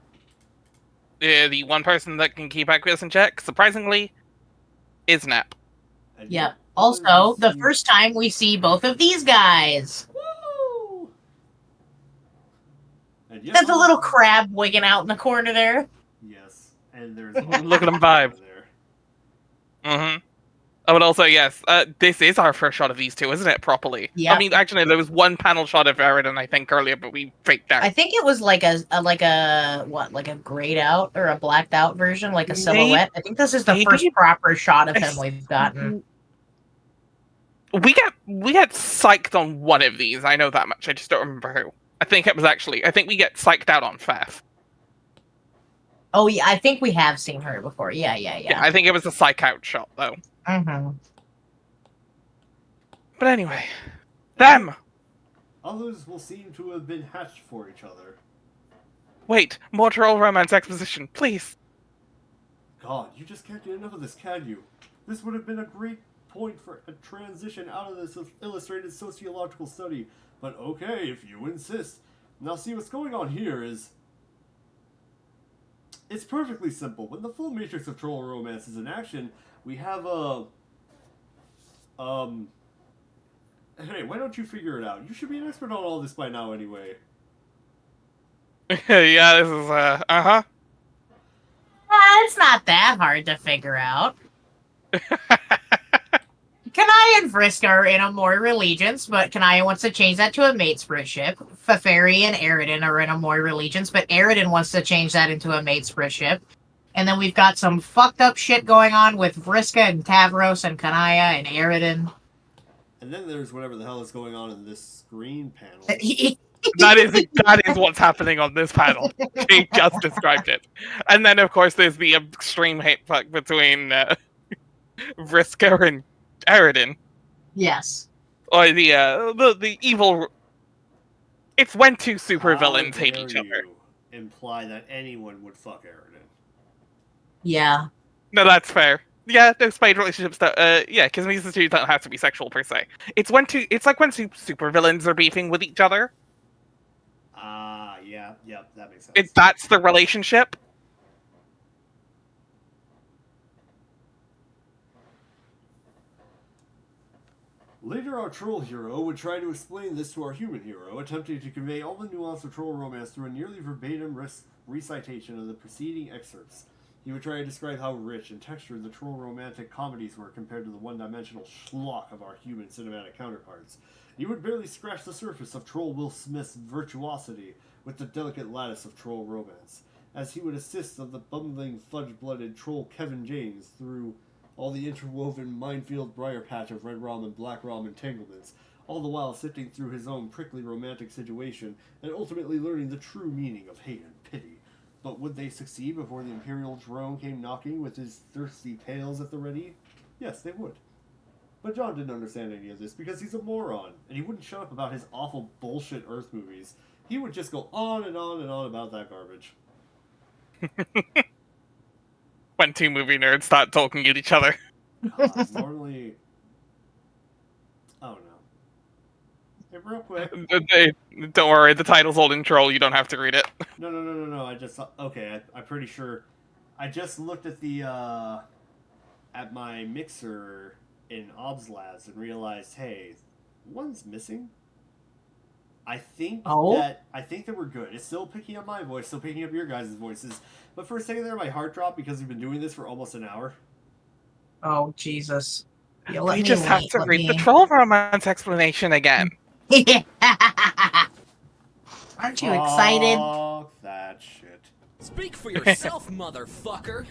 The one person that can keep Aqueous in check, surprisingly, is Nap. Yep. Also, the first time we see both of these guys. Woo! And yes, There's a little crab wigging out in the corner there. Yes, and there's Look at him vibe. There. Mm-hmm. Oh, but also, yes, this is our first shot of these two, isn't it, properly? Yeah. I mean, actually, there was one panel shot of Eridan, I think, earlier, but we faked out. I think it was like a grayed out or a blacked out version, like a silhouette. I think this is the first proper shot of him we've gotten. We get psyched on one of these, I know that much, I just don't remember who. I think we get psyched out on Faf. Oh yeah, I think we have seen her before. Yeah. I think it was a psych out shot, though. Mm-hmm. But anyway, them! Others will seem to have been hatched for each other. Wait, more troll romance exposition, please. God, you just can't get enough of this, can you? This would have been a great point for a transition out of this illustrated sociological study, but okay, if you insist. Now see, what's going on here is... It's perfectly simple. When the full matrix of troll romance is in action, we have a... Hey, why don't you figure it out? You should be an expert on all this by now anyway. Yeah, this is, uh-huh. It's not that hard to figure out. Kanaya and Vriska are in a Moira allegiance, but Kanaya wants to change that to a mate split ship. Feferi and Aridin are in a Moira allegiance, but Aridin wants to change that into a mate split ship. And then we've got some fucked up shit going on with Vriska and Tavros and Kanaya and Aridin. And then there's whatever the hell is going on in this screen panel. That is what's happening on this panel. She just described it. And then, of course, there's the extreme hate fuck between Vriska and Aridin. Yes. Or the evil. It's when two supervillains hate How each dare other. you imply that anyone would fuck Aridin? Yeah. No, that's fair. Yeah, there's spade relationships that, yeah, because these two don't have to be sexual per se. It's like when two supervillains are beefing with each other. Yeah, that makes sense. That's the relationship. Later, our troll hero would try to explain this to our human hero, attempting to convey all the nuance of troll romance through a nearly verbatim recitation of the preceding excerpts. He would try to describe how rich and textured the troll romantic comedies were compared to the one-dimensional schlock of our human cinematic counterparts. He would barely scratch the surface of troll Will Smith's virtuosity with the delicate lattice of troll romance, as he would assist of the bumbling, fudge-blooded troll Kevin James through all the interwoven minefield briar patch of red rom and black rom entanglements, all the while sifting through his own prickly romantic situation and ultimately learning the true meaning of hate and pity. But would they succeed before the Imperial drone came knocking with his thirsty pails at the ready? Yes, they would. But John didn't understand any of this because he's a moron, and he wouldn't shut up about his awful bullshit Earth movies. He would just go on and on and on about that garbage. When two movie nerds start talking at each other. God, normally... Oh no. Hey, real quick. Don't worry, the title's old in Troll, you don't have to read it. No, I just... Okay, I'm pretty sure... I just looked at the, at my mixer in Ob's Labs and realized, hey, one's missing. I think that we're good. It's still picking up my voice, still picking up your guys' voices. But for a second there, my heart dropped because we've been doing this for almost an hour. Oh, Jesus. Yeah, We just have to read the troll romance explanation again. Aren't you excited? Fuck that shit. Speak for yourself, motherfucker.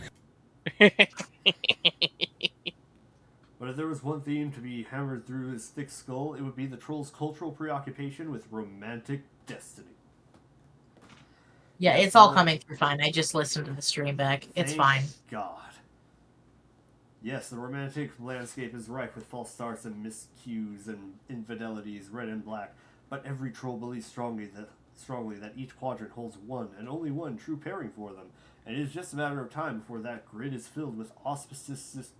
But if there was one theme to be hammered through his thick skull, it would be the troll's cultural preoccupation with romantic destiny. Yeah, it's all coming through fine. I just listened to the stream back. It's fine. God. Yes, the romantic landscape is rife with false starts and miscues and infidelities, red and black. But every troll believes strongly that each quadrant holds one and only one true pairing for them, and it is just a matter of time before that grid is filled with auspicious.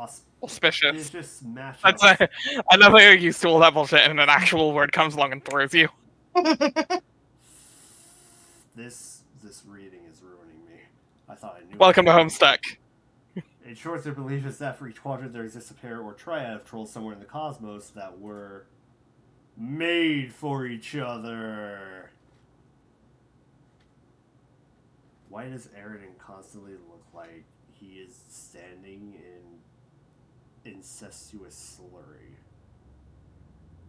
It's just smash up. I love how you're used to all that bullshit and an actual word comes along and throws you. This reading is ruining me. I thought I knew. Welcome to Homestuck. In short, their belief is that for each quadrant there exists a pair or triad of trolls somewhere in the cosmos that were made for each other. Why does Aridin constantly look like he is standing in incestuous slurry?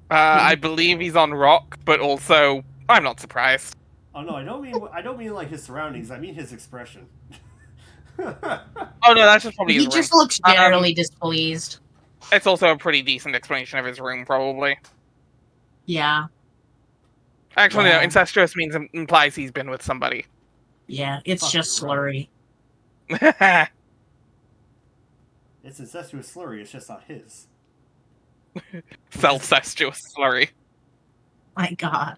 I believe he's on rock, but also I'm not surprised. Oh no, I don't mean like his surroundings. I mean his expression. Oh no, that's just probably his He room. just looks generally displeased. It's also a pretty decent explanation of his room, probably. Yeah. Actually, no, incestuous implies he's been with somebody. Yeah, it's just slurry. It's incestuous slurry, it's just not his. Self-cestuous slurry. My God.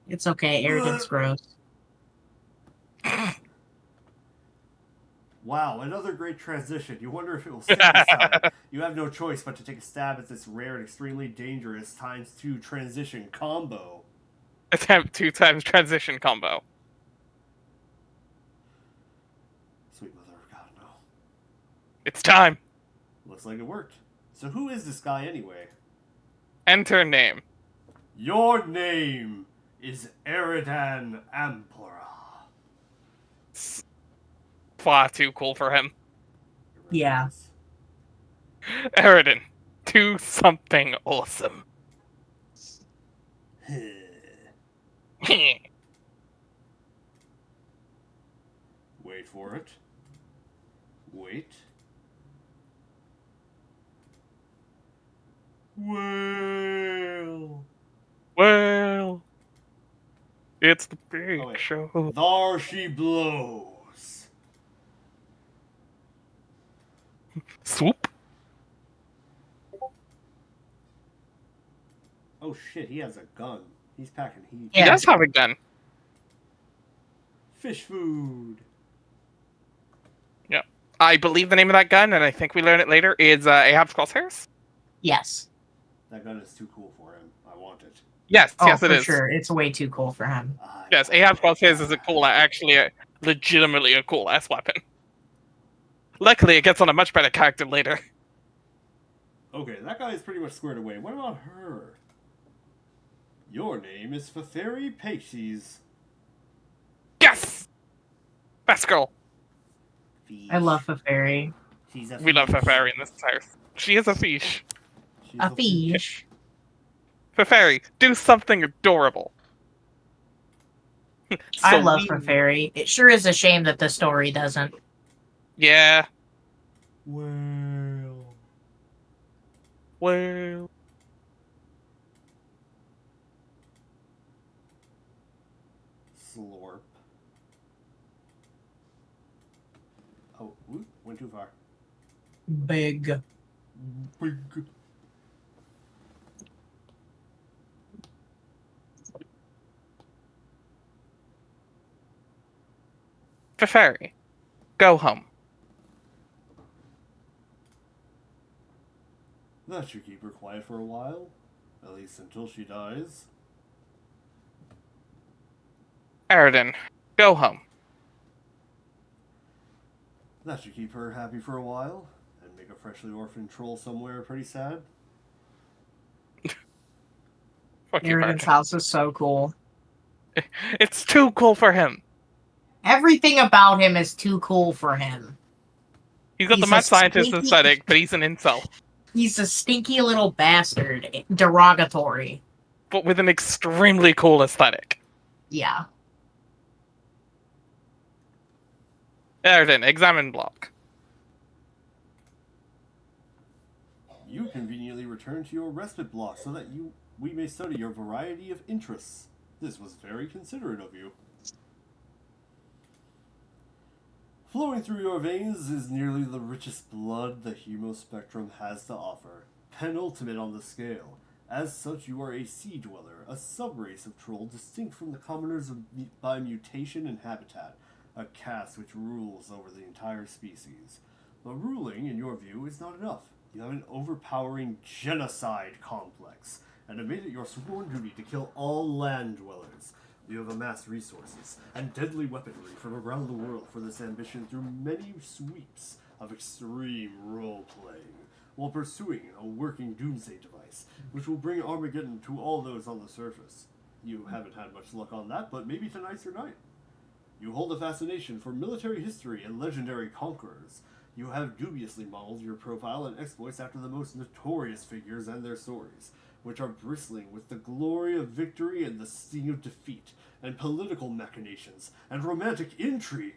It's okay, Aridin's gross. Wow, another great transition. You wonder if it will stick this time. You have no choice but to take a stab at this rare and extremely dangerous ×2 transition combo. Attempt 2 times transition combo. Sweet mother of God, no. It's time. Looks like it worked. So who is this guy anyway? Enter name. Your name is Eridan Ampora. far too cool for him. It really Yeah. is. Eridan, do something awesome. Wait for it. Wait. Well. Well, it's the big Oh, wait. show. There she blows. Swoop. Oh shit, he has a gun. He's packing heat. He Yeah. does have a gun. Fish food. Yeah. I believe the name of that gun, and I think we learn it later, is Ahab's crosshairs. Yes. That gun is too cool for him. I want it. Yes, Oh, yes, it for is. sure. It's way too cool for him. Yes, Ahab's crosshairs is legitimately a cool ass weapon. Luckily, it gets on a much better character later. Okay, that guy is pretty much squared away. What about her? Your name is Faferi Paces. Yes! Best girl. I love a fairy. She's a We love fish. Fafari in this house. She is a fish. She's A fish. Fafari, do something adorable. I So love we- a fairy. It sure is a shame that the story doesn't. Yeah. Well. Well. Slorp. Oh, whoop, went too far. Big. Big. Fafari, go home. That should keep her quiet for a while. At least until she dies. Eridan, go home. That should keep her happy for a while. And make a freshly orphaned troll somewhere pretty sad. Fuck you, Eridan's Bart. house is so cool. It's too cool for him. Everything about him is too cool for him. He's got the He's mad a scientist sneaky- aesthetic, but he's an incel. He's a stinky little bastard. Derogatory. But with an extremely cool aesthetic. Yeah. Eridan, examine block. You conveniently return to your respite block so that we may study your variety of interests. This was very considerate of you. Flowing through your veins is nearly the richest blood the humospectrum has to offer, penultimate on the scale. As such, you are a sea dweller, a subrace of troll distinct from the commoners by mutation and habitat, a caste which rules over the entire species. But ruling, in your view, is not enough. You have an overpowering genocide complex, and have made it your sworn duty to kill all land dwellers. You have amassed resources and deadly weaponry from around the world for this ambition through many sweeps of extreme role-playing, while pursuing a working doomsday device, which will bring Armageddon to all those on the surface. You haven't had much luck on that, but maybe tonight's your night. You hold a fascination for military history and legendary conquerors. You have dubiously modeled your profile and exploits after the most notorious figures and their stories, which are bristling with the glory of victory and the sting of defeat, and political machinations, and romantic intrigue.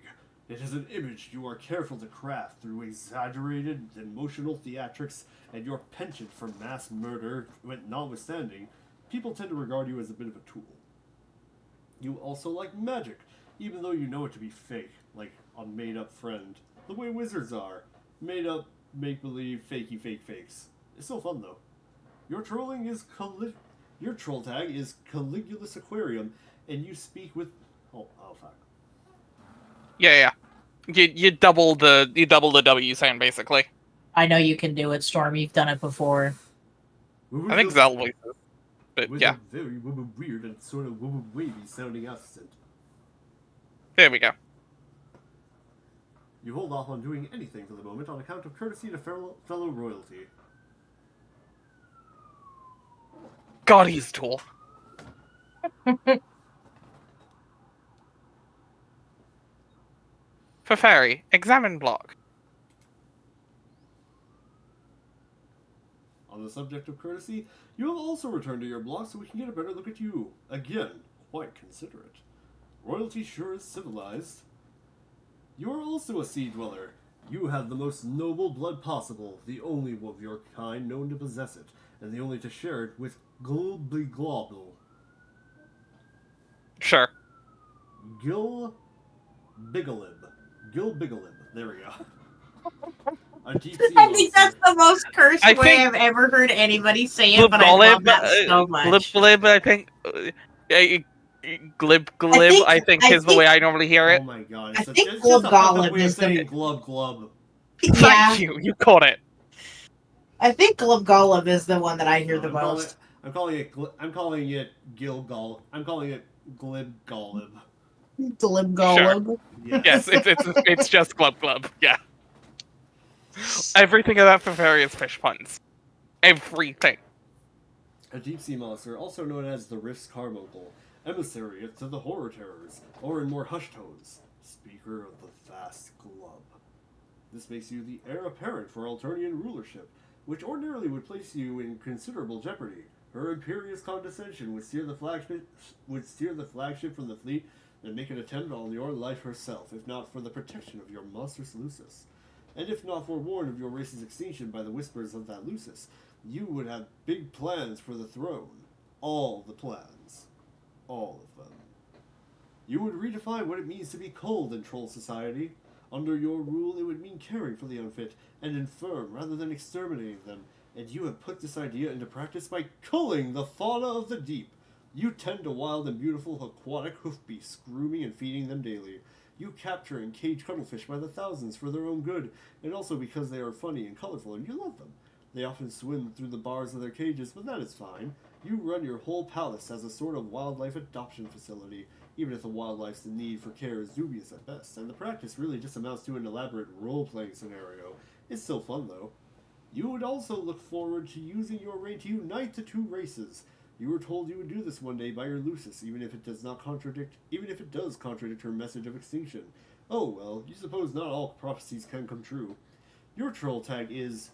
It is an image you are careful to craft through exaggerated emotional theatrics, and your penchant for mass murder notwithstanding, people tend to regard you as a bit of a tool. You also like magic, even though you know it to be fake, like a made-up friend. The way wizards are. Made-up, make-believe, fakey fake fakes. It's still fun, though. Your trolling is your troll tag is Caligulus Aquarium, and you speak with... Oh fuck. Yeah. You double the W sound, basically. I know you can do it, Storm. You've done it before. I think Zell voices. But With yeah, a very weird and sort of wavy sounding accent. there we go. You hold off on doing anything for the moment on account of courtesy to fellow royalty. God, he's a tool. For fairy, examine block. On the subject of courtesy, you have also returned to your block so we can get a better look at you. Again, quite considerate. Royalty sure is civilized. You are also a sea dweller. You have the most noble blood possible, the only of your kind known to possess it, and the only to share it with Globble. Sure. Gil Bigalib. There we go. A deep sea I think that's monster. the most cursed I way think- I've ever heard anybody say it, but I love that so much. Glib, I think. Glib, I think I is the way I normally hear Oh it. my god. I It's think just a fucked up Globgollum way of is the- saying glub glub. Yeah, Thank you. You caught it. I think Globgollum is the one that I hear the I'm calling most. it Gilgol. I'm calling it Glibgollib. Globgollum. Yes. Yes, it's just glub. Yeah. Everything about Feferi is fish puns. Everything. A deep sea monster, also known as the Rift's Carbuncle, emissary to the horror terrors, or in more hushed tones, speaker of the vast glub. This makes you the heir apparent for Alternian rulership, which ordinarily would place you in considerable jeopardy. Her imperious condescension would steer the flagship from the fleet and make an attempt on your life herself, if not for the protection of your monstrous Lucis. And if not forewarned of your race's extinction by the whispers of that Lucis, you would have big plans for the throne. All the plans. All of them. You would redefine what it means to be cold in troll society. Under your rule, it would mean caring for the unfit and infirm rather than exterminating them, and you have put this idea into practice by culling the fauna of the deep. You tend to wild and beautiful aquatic hoof beasts, grooming and feeding them daily. You capture and cage cuttlefish by the thousands for their own good, and also because they are funny and colorful and you love them. They often swim through the bars of their cages, but that is fine. You run your whole palace as a sort of wildlife adoption facility, even if the wildlife's need for care is dubious at best, and the practice really just amounts to an elaborate role-playing scenario. It's still fun, though. You would also look forward to using your reign to unite the two races. You were told you would do this one day by your Lucis, even if it does contradict her message of extinction. Oh well, you suppose not all prophecies can come true. Your troll tag is...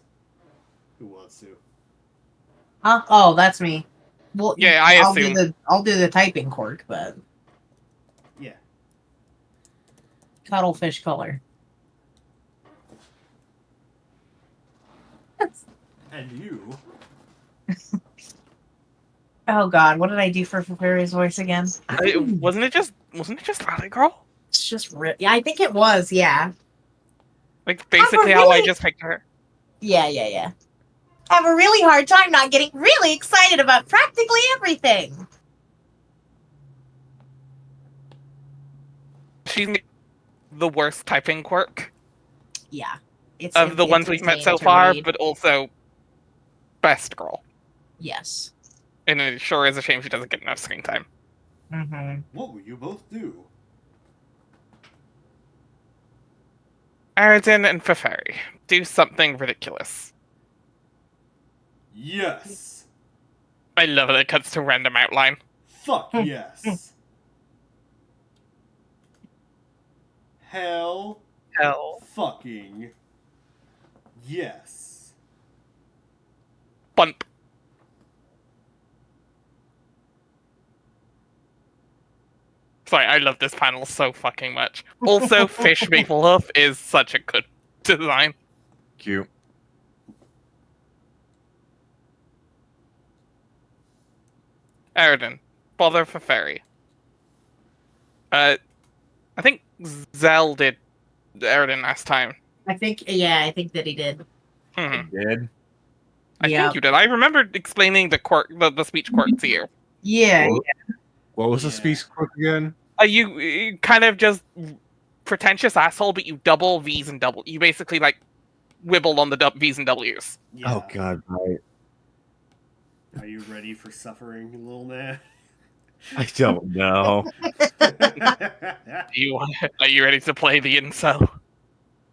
Who wants to? Huh? Oh, that's me. Well, Yeah, I assume. I'll do the typing quirk, but Yeah. cuttlefish color. And you... Oh God, what did I do for Fairy's voice again? Wasn't it just Valley Girl? It's just yeah, I think it was. Yeah, Like basically how I really- just picked her. yeah. I have a really hard time not getting really excited about practically everything. She's the worst typing quirk Yeah, it's of the it's ones we've met insane so to far, read. but also best girl. Yes. And it sure is a shame she doesn't get enough screen time. Mm-hmm. What will you both do? Aridin and Feferi, do something ridiculous. Yes! I love it. It cuts to random outline. Fuck yes! Hell fucking yes. Bump. Sorry, I love this panel so fucking much. Also, Fish Maple Hoof is such a good design. Cute. Aridin, bother for fairy. I think Zell did Aridin last time. I think that he did. Mhm. Dead. I Yeah. think you did. I remember explaining the quirk, the speech quirk to you. Yeah. What was the Yeah. speech quirk again? You kind of just pretentious asshole, but you double V's and double. You basically like wibble on the V's and W's. Yeah. Oh god, right. Are you ready for suffering, little man? I don't know. Are you ready to play the incel?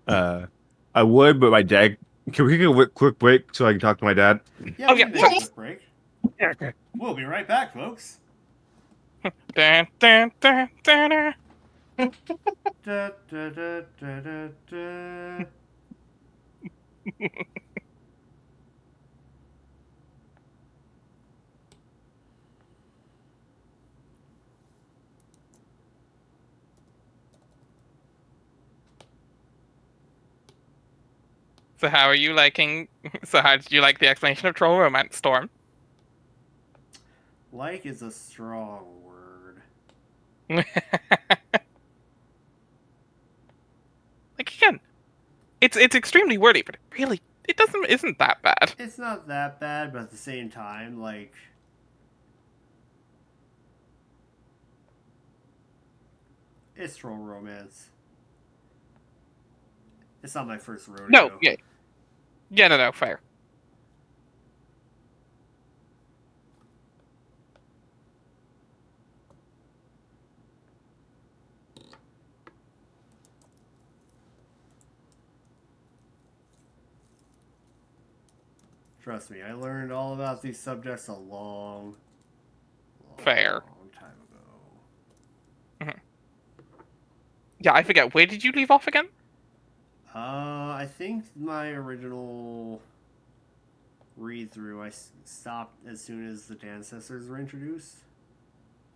I would, but my dad. Can we get a quick break so I can talk to my dad? Yeah, Oh, we yeah, can sure. take a quick break. We'll be right back, folks. Dun, dun, dun, dun, dun. Da, da, da, da, da, da. So how are you liking? So how did you like the explanation of troll romance, Storm? Like is a strong word. Like again, it's extremely wordy, but it isn't that bad. It's not that bad, but at the same time, like, it's troll romance. It's not my first rodeo. No, yeah, no, fair. Trust me, I learned all about these subjects a long Fair. time ago. Yeah, I forget. Where did you leave off again? I think my original read through, I stopped as soon as the ancestors were introduced.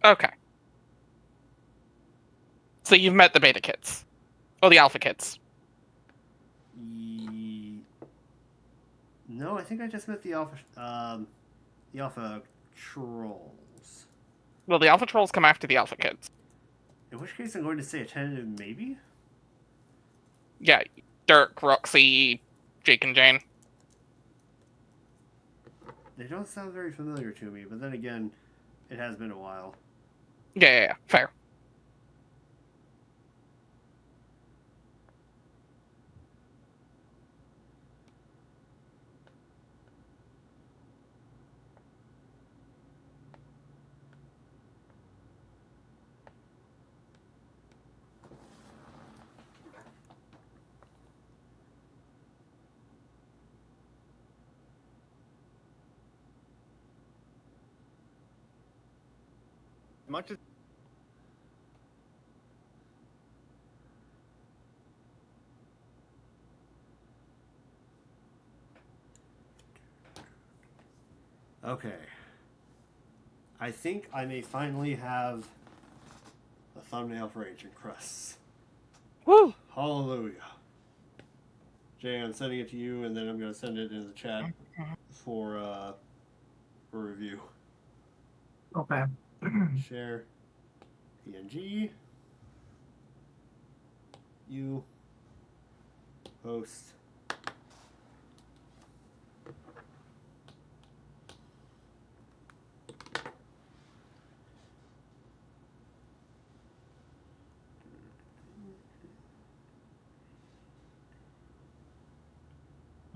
Okay. So you've met the beta kids. Or the alpha kids. No, I think I just met the alpha trolls. Well, the alpha trolls come after the alpha kids. In which case, I'm going to say a tentative maybe. Yeah, Dirk, Roxy, Jake, and Jane. They don't sound very familiar to me, but then again, it has been a while. Yeah, fair. Much as Okay. I think I may finally have a thumbnail for Ancient Crests. Woo! Hallelujah. Jay, I'm sending it to you, and then I'm going to send it in the chat for review. Okay. Share. PNG. You. Post.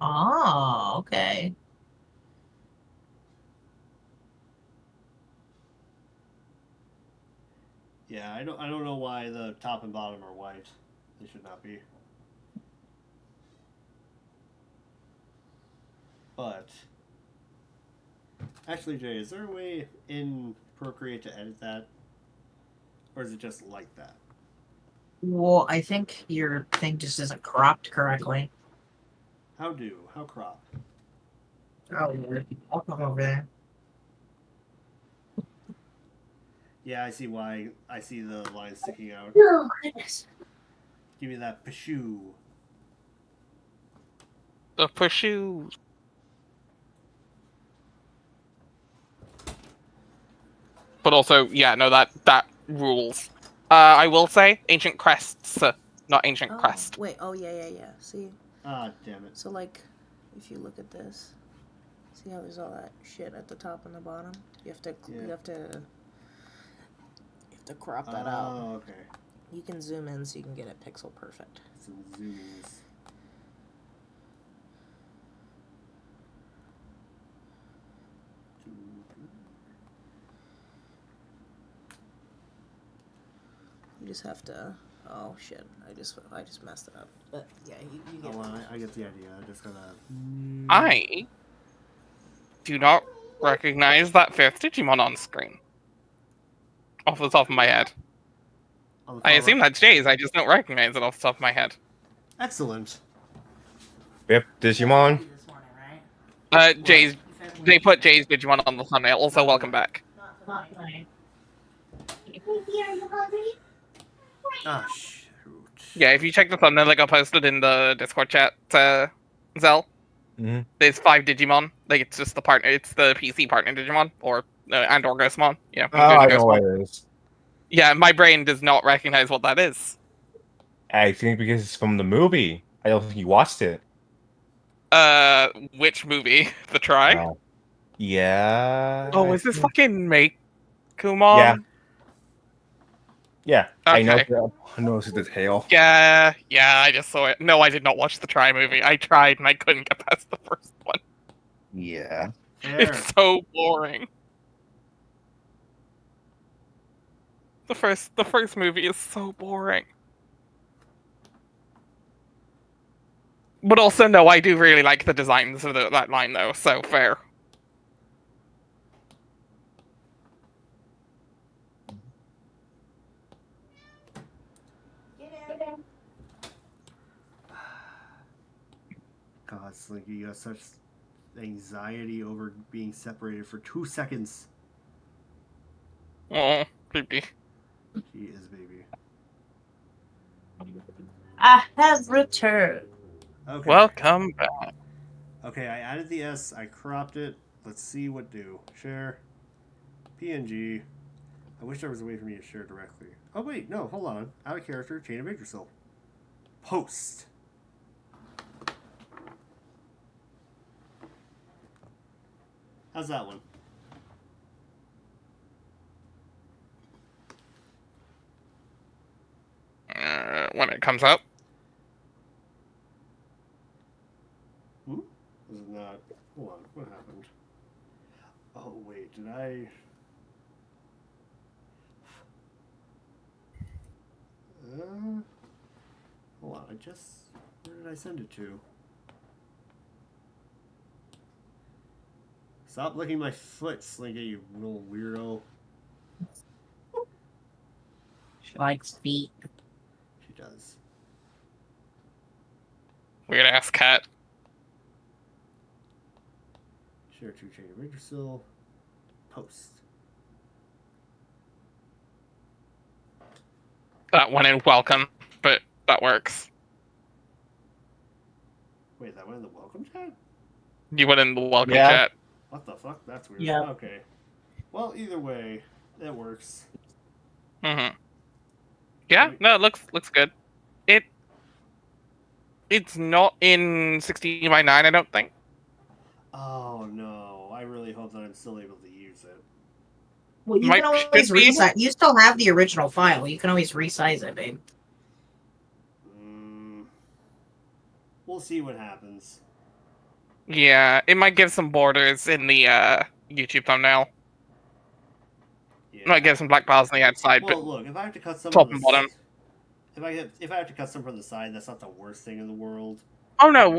Oh, okay. Yeah, I don't know why the top and bottom are white. They should not be. But actually, Jay, is there a way in Procreate to edit that? Or is it just like that? Well, I think your thing just isn't cropped correctly. How crop? Oh, I'll come over there. Yeah, I see why. I see the line sticking out. Oh, goodness. Give me that pashoo. The pursuit. But also, yeah, no, that rules. I will say, Ancient Crests, not Ancient Crest. Wait, yeah. See? Ah, damn it. So, like, if you look at this, see how there's all that shit at the top and the bottom? You have to, Yeah. you have to crop that out. Oh, okay. You can zoom in so you can get it pixel perfect. Some zoomies. You just have to. Oh shit! I just messed it up. But yeah, you get. Oh, well, I get the idea. I just gotta. I do not recognize that fifth Digimon on screen. Off the top of my head. On the I far assume right. that's Jay's. I just don't recognize it off the top of my head. Excellent. Yep, Digimon. This morning, right? Jay's. They put Jay's Digimon on the thumbnail. Also, welcome back. Not tonight. Ah, shoot. Yeah, if you check the thumbnail, like I posted in the Discord chat, Zell, Mhm. there's 5 Digimon. Like it's just the partner. It's the PC partner Digimon, or and or Ghostmon. Yeah, Oh, including I know what Ghostmon. it is. Yeah, my brain does not recognize what that is. I think because it's from the movie. I don't think you watched it. Which movie? The Try? Uh, yeah. Oh, I is this think- fucking Yeah. Kumon? Yeah. Okay. I know the tail. Yeah, I just saw it. No, I did not watch the Try movie. I tried and I couldn't get past the first one. Yeah. Fair. It's so boring. The first movie is so boring. But also, no, I do really like the designs of that line, though. So fair. God, Slinky, you got such anxiety over being separated for 2 seconds. Oh, creepy. He is, baby. I have returned. Okay. Welcome back. Okay, I added the S. I cropped it. Let's see what do. Share. PNG. I wish there was a way for me to share directly. Oh, wait. No, hold on. Out of character. Chain of Yggdrasil. Post. How's that one? When it comes up. Was it not? Hold on. What happened? Oh, wait. Did I... hold on. Where did I send it to? Stop licking my foot, Slinky, you little weirdo. She likes feet. She does. Weird ass cat. Share to Chain of Yggdrasil. Post. That went in welcome, but that works. Wait, that went in the welcome chat? You went in the welcome Yeah. chat. What the fuck? That's weird. Yeah. Okay. Well, either way, that works. Mm-hmm. Yeah, no, it looks good. It's not in 16:9, I don't think. Oh no, I really hope that I'm still able to use it. Well, you Might can should always be able- resize. You still have the original file. You can always resize it, babe. We'll see what happens. Yeah, it might give some borders in the YouTube thumbnail. Yeah. It might give some black bars on the outside, Well, but look, if I have to cut some top from and the bottom. if I have to cut some from the side, that's not the worst thing in the world. Oh no,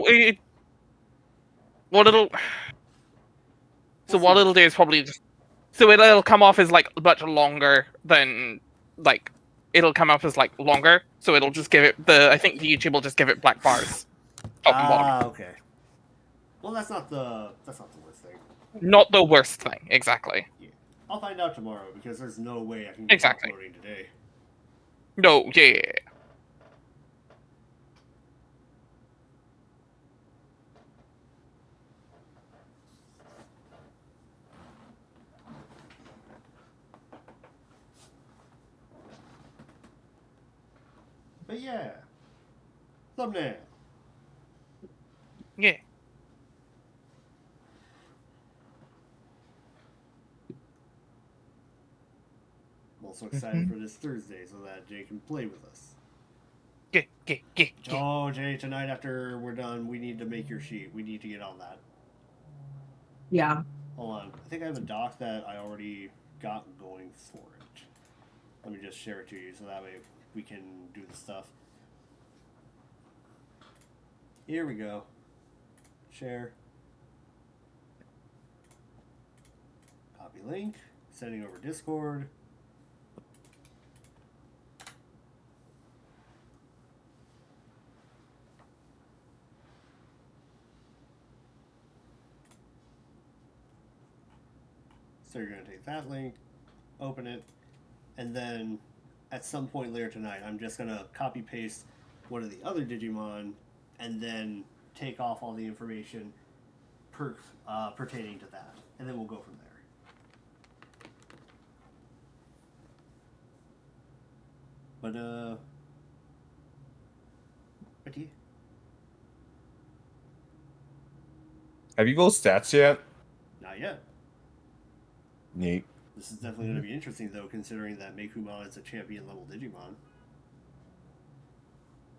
what it'll so We'll what see. it'll do is probably just so it'll come off as like much longer than like it'll come up as like longer, so it'll just give it I think the YouTube will just give it black bars top and bottom. Ah, okay. Well, that's not the worst thing. Not the worst thing, exactly. Yeah. I'll find out tomorrow because there's no way I can Exactly. uploading today. No, yeah. But yeah. Thumbnail. Yeah. I'm also excited for this Thursday so that Jay can play with us. Yeah. Oh, Jay, tonight after we're done, we need to make your sheet. We need to get on that. Yeah. Hold on. I think I have a doc that I already got going for it. Let me just share it to you so that way we can do the stuff. Here we go. Share. Copy link. Sending over Discord. So you're going to take that link, open it, and then at some point later tonight, I'm just going to copy paste one of the other Digimon and then take off all the information pertaining to that. And then we'll go from there. But, what do you... Have you built stats yet? Not yet. Neat. This is definitely going to be interesting, though, considering that Meikumon is a champion-level Digimon.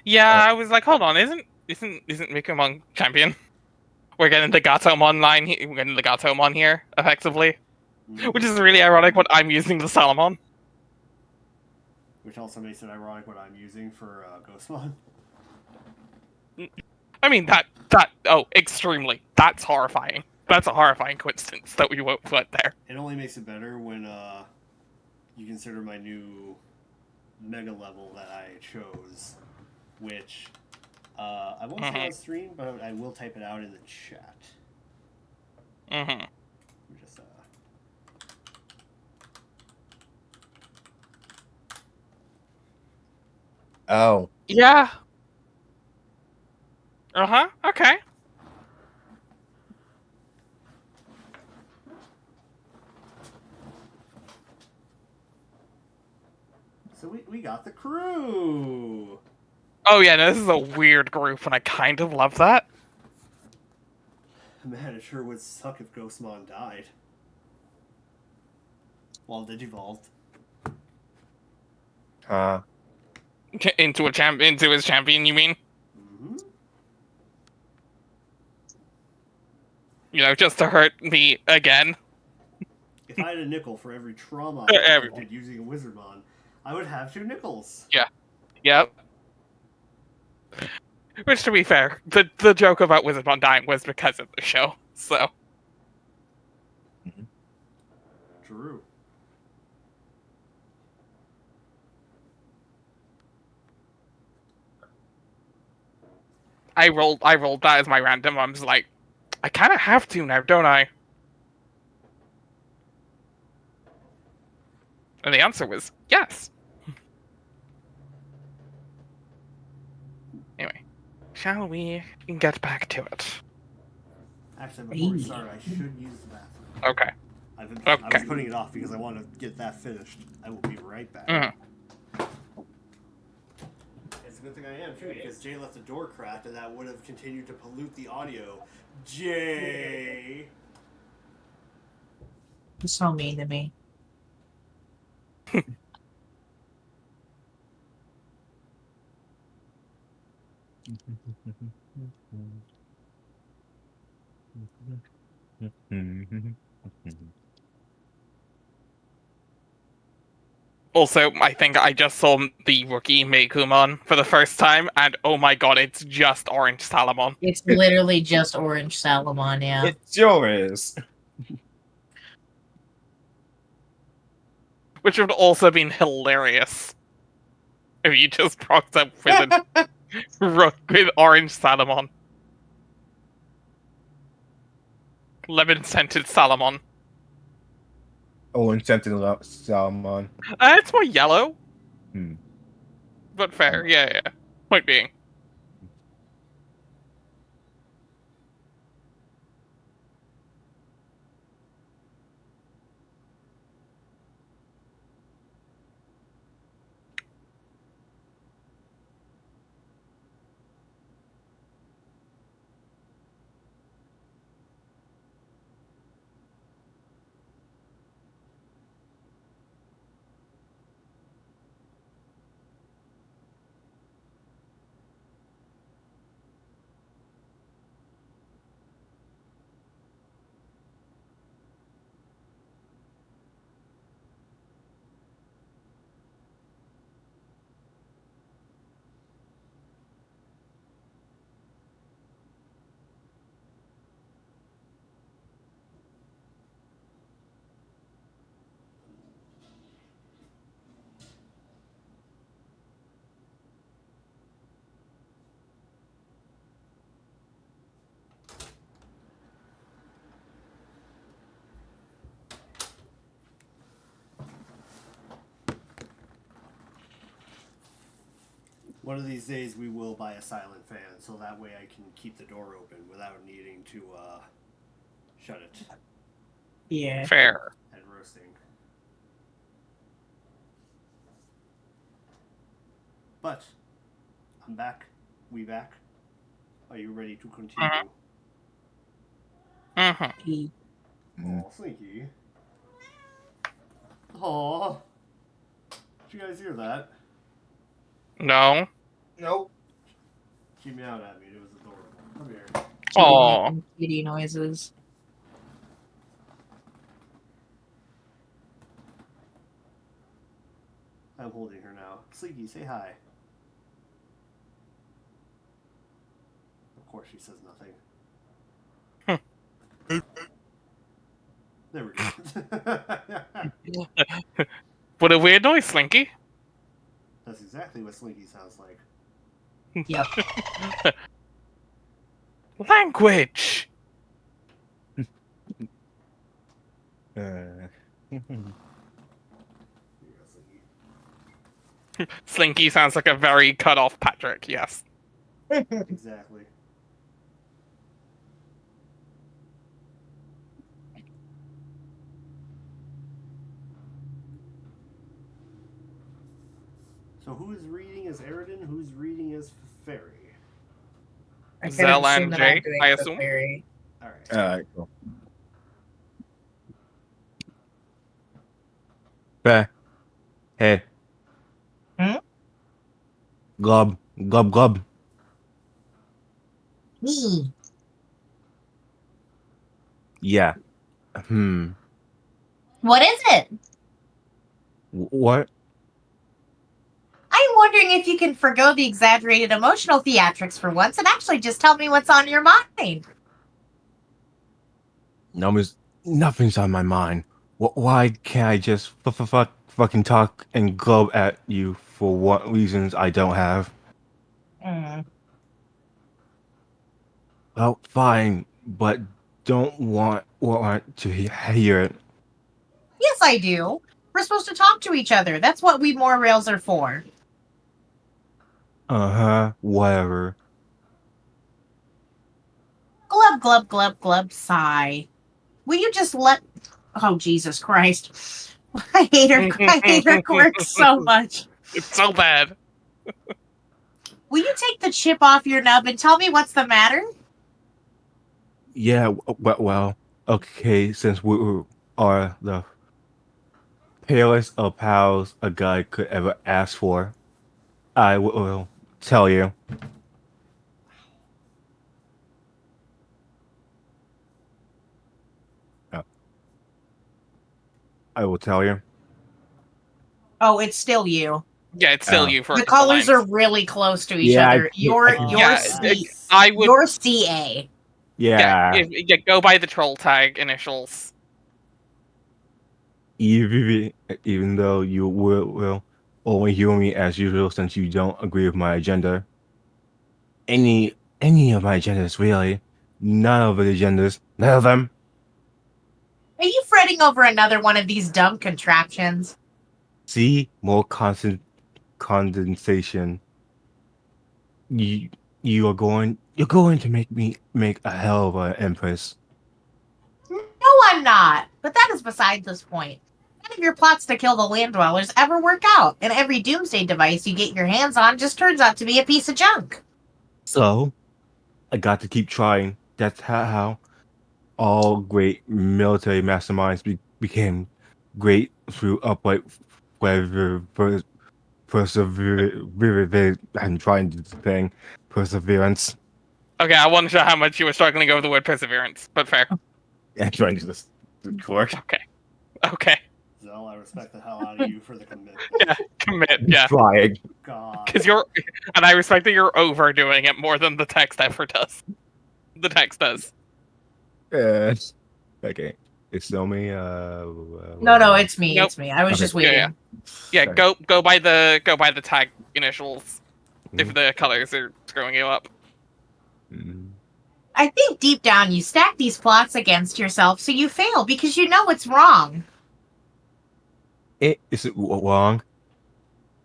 Yeah, I was like, hold on, isn't Mikumon champion? We're getting the Gatomon line. We're getting the Gatomon here, effectively, which is really ironic. What I'm using the Salamon, which also makes it ironic what I'm using for Ghostmon. I mean extremely. That's horrifying. That's a horrifying coincidence that we won't put there. It only makes it better when you consider my new mega level that I chose, which I won't say on stream, but I will type it out in the chat. Just Oh. Yeah. Okay. So we got the crew! Oh yeah, no, this is a weird group, and I kind of love that. Man, it sure would suck if Ghostmon died. While Digivolved. Into his champion, you mean? Mm-hmm. You know, just to hurt me again. If I had a nickel for every trauma I inflicted using a Wizardmon, I would have 2 nickels. Yeah. Yep. Which, to be fair, the joke about Wizardmon dying was because of the show, so. True. I rolled that as my random. I was like, I kind of have to now, don't I? And the answer was yes. Anyway, shall we get back to it? Actually, before we start, I should use the bathroom. Okay. I was putting it off because I want to get that finished. I will be right back. It's a good thing I am, too, because Jay left the door cracked, and that would have continued to pollute the audio. Jay! You're so mean to me. Also, I think I just saw the rookie Meikumon for the first time, and oh my god, it's just Orange Salamon. It's literally just Orange Salamon, yeah. It's yours. Which would also been hilarious if you just propped up with a rook with Orange Salamon. Lemon-scented Salamon. Oh, and Sentinel Salmon. It's more yellow. Hmm. But fair, yeah. Point being. One of these days we will buy a silent fan, so that way I can keep the door open without needing to shut it Yeah. Fair. and roasting. But I'm back. We back. Are you ready to continue? Mm-hmm. Oh, Slinky. Aw. Did you guys hear that? No. Nope. She meowed at me. It was adorable. Come here. Aw. Making kitty noises. I'm holding her now. Slinky, say hi. Of course she says nothing. There we go. What a weird noise, Slinky. That's exactly what Slinky sounds like. Yep. Language. Here you go, Slinky. Slinky sounds like a very cut off Patrick, yes. Exactly. So who is reading as Eridan? Who's reading as Fairy? I kind Zell of assume and that I'm Jay, doing I the assume? fairy. Alright. Alright, cool. Fair. Hey. Hmm? Glub. Glub glub. Me. Yeah. What is it? What? I'm wondering if you can forgo the exaggerated emotional theatrics for once and actually just tell me what's on your mind. Nothing's on my mind. Why can't I just fucking talk and glub at you for what reasons I don't have? Well, fine, but don't want to hear it. Yes, I do. We're supposed to talk to each other. That's what we more rails are for. Whatever. Glub, glub, glub, glub, sigh. Will you just let... Oh, Jesus Christ. I hate her quirks so much. It's so bad. Will you take the chip off your nub and tell me what's the matter? Yeah, well, okay, since we are the palest of pals a guy could ever ask for, I will tell you. I will tell you. Oh, it's still you. Yeah, it's still Oh. you for The colors lines. are really close to each Yeah, other. You're Yeah, C. I would. You're CA. Yeah. Yeah, go by the troll tag initials. Even though you will only hear me as usual since you don't agree with my agenda. Any of my agendas, really. None of the agendas. None of them. Are you fretting over another one of these dumb contraptions? See? More condensation. You're going to make a hell of an empress. No, I'm not. But that is beside this point. None of your plots to kill the land dwellers ever work out, and every doomsday device you get your hands on just turns out to be a piece of junk. So, I got to keep trying. That's how all great military masterminds became great through upright perseverance. I'm trying to thing perseverance. Okay, I wasn't sure how much you were struggling over the word perseverance, but fair. I'm trying to just correct. Okay. Zell, I respect the hell out of you for the commitment. Yeah, commit. Yeah, Trying. God. because and I respect that you're overdoing it more than the text ever does. The text does. Okay. It's still me. No, it's me. Nope. It's me. I was Okay. just waiting. Yeah, Sorry. go by the tag initials if the colors are screwing you up. Mm. I think deep down you stack these plots against yourself so you fail because you know it's wrong. Is it wrong?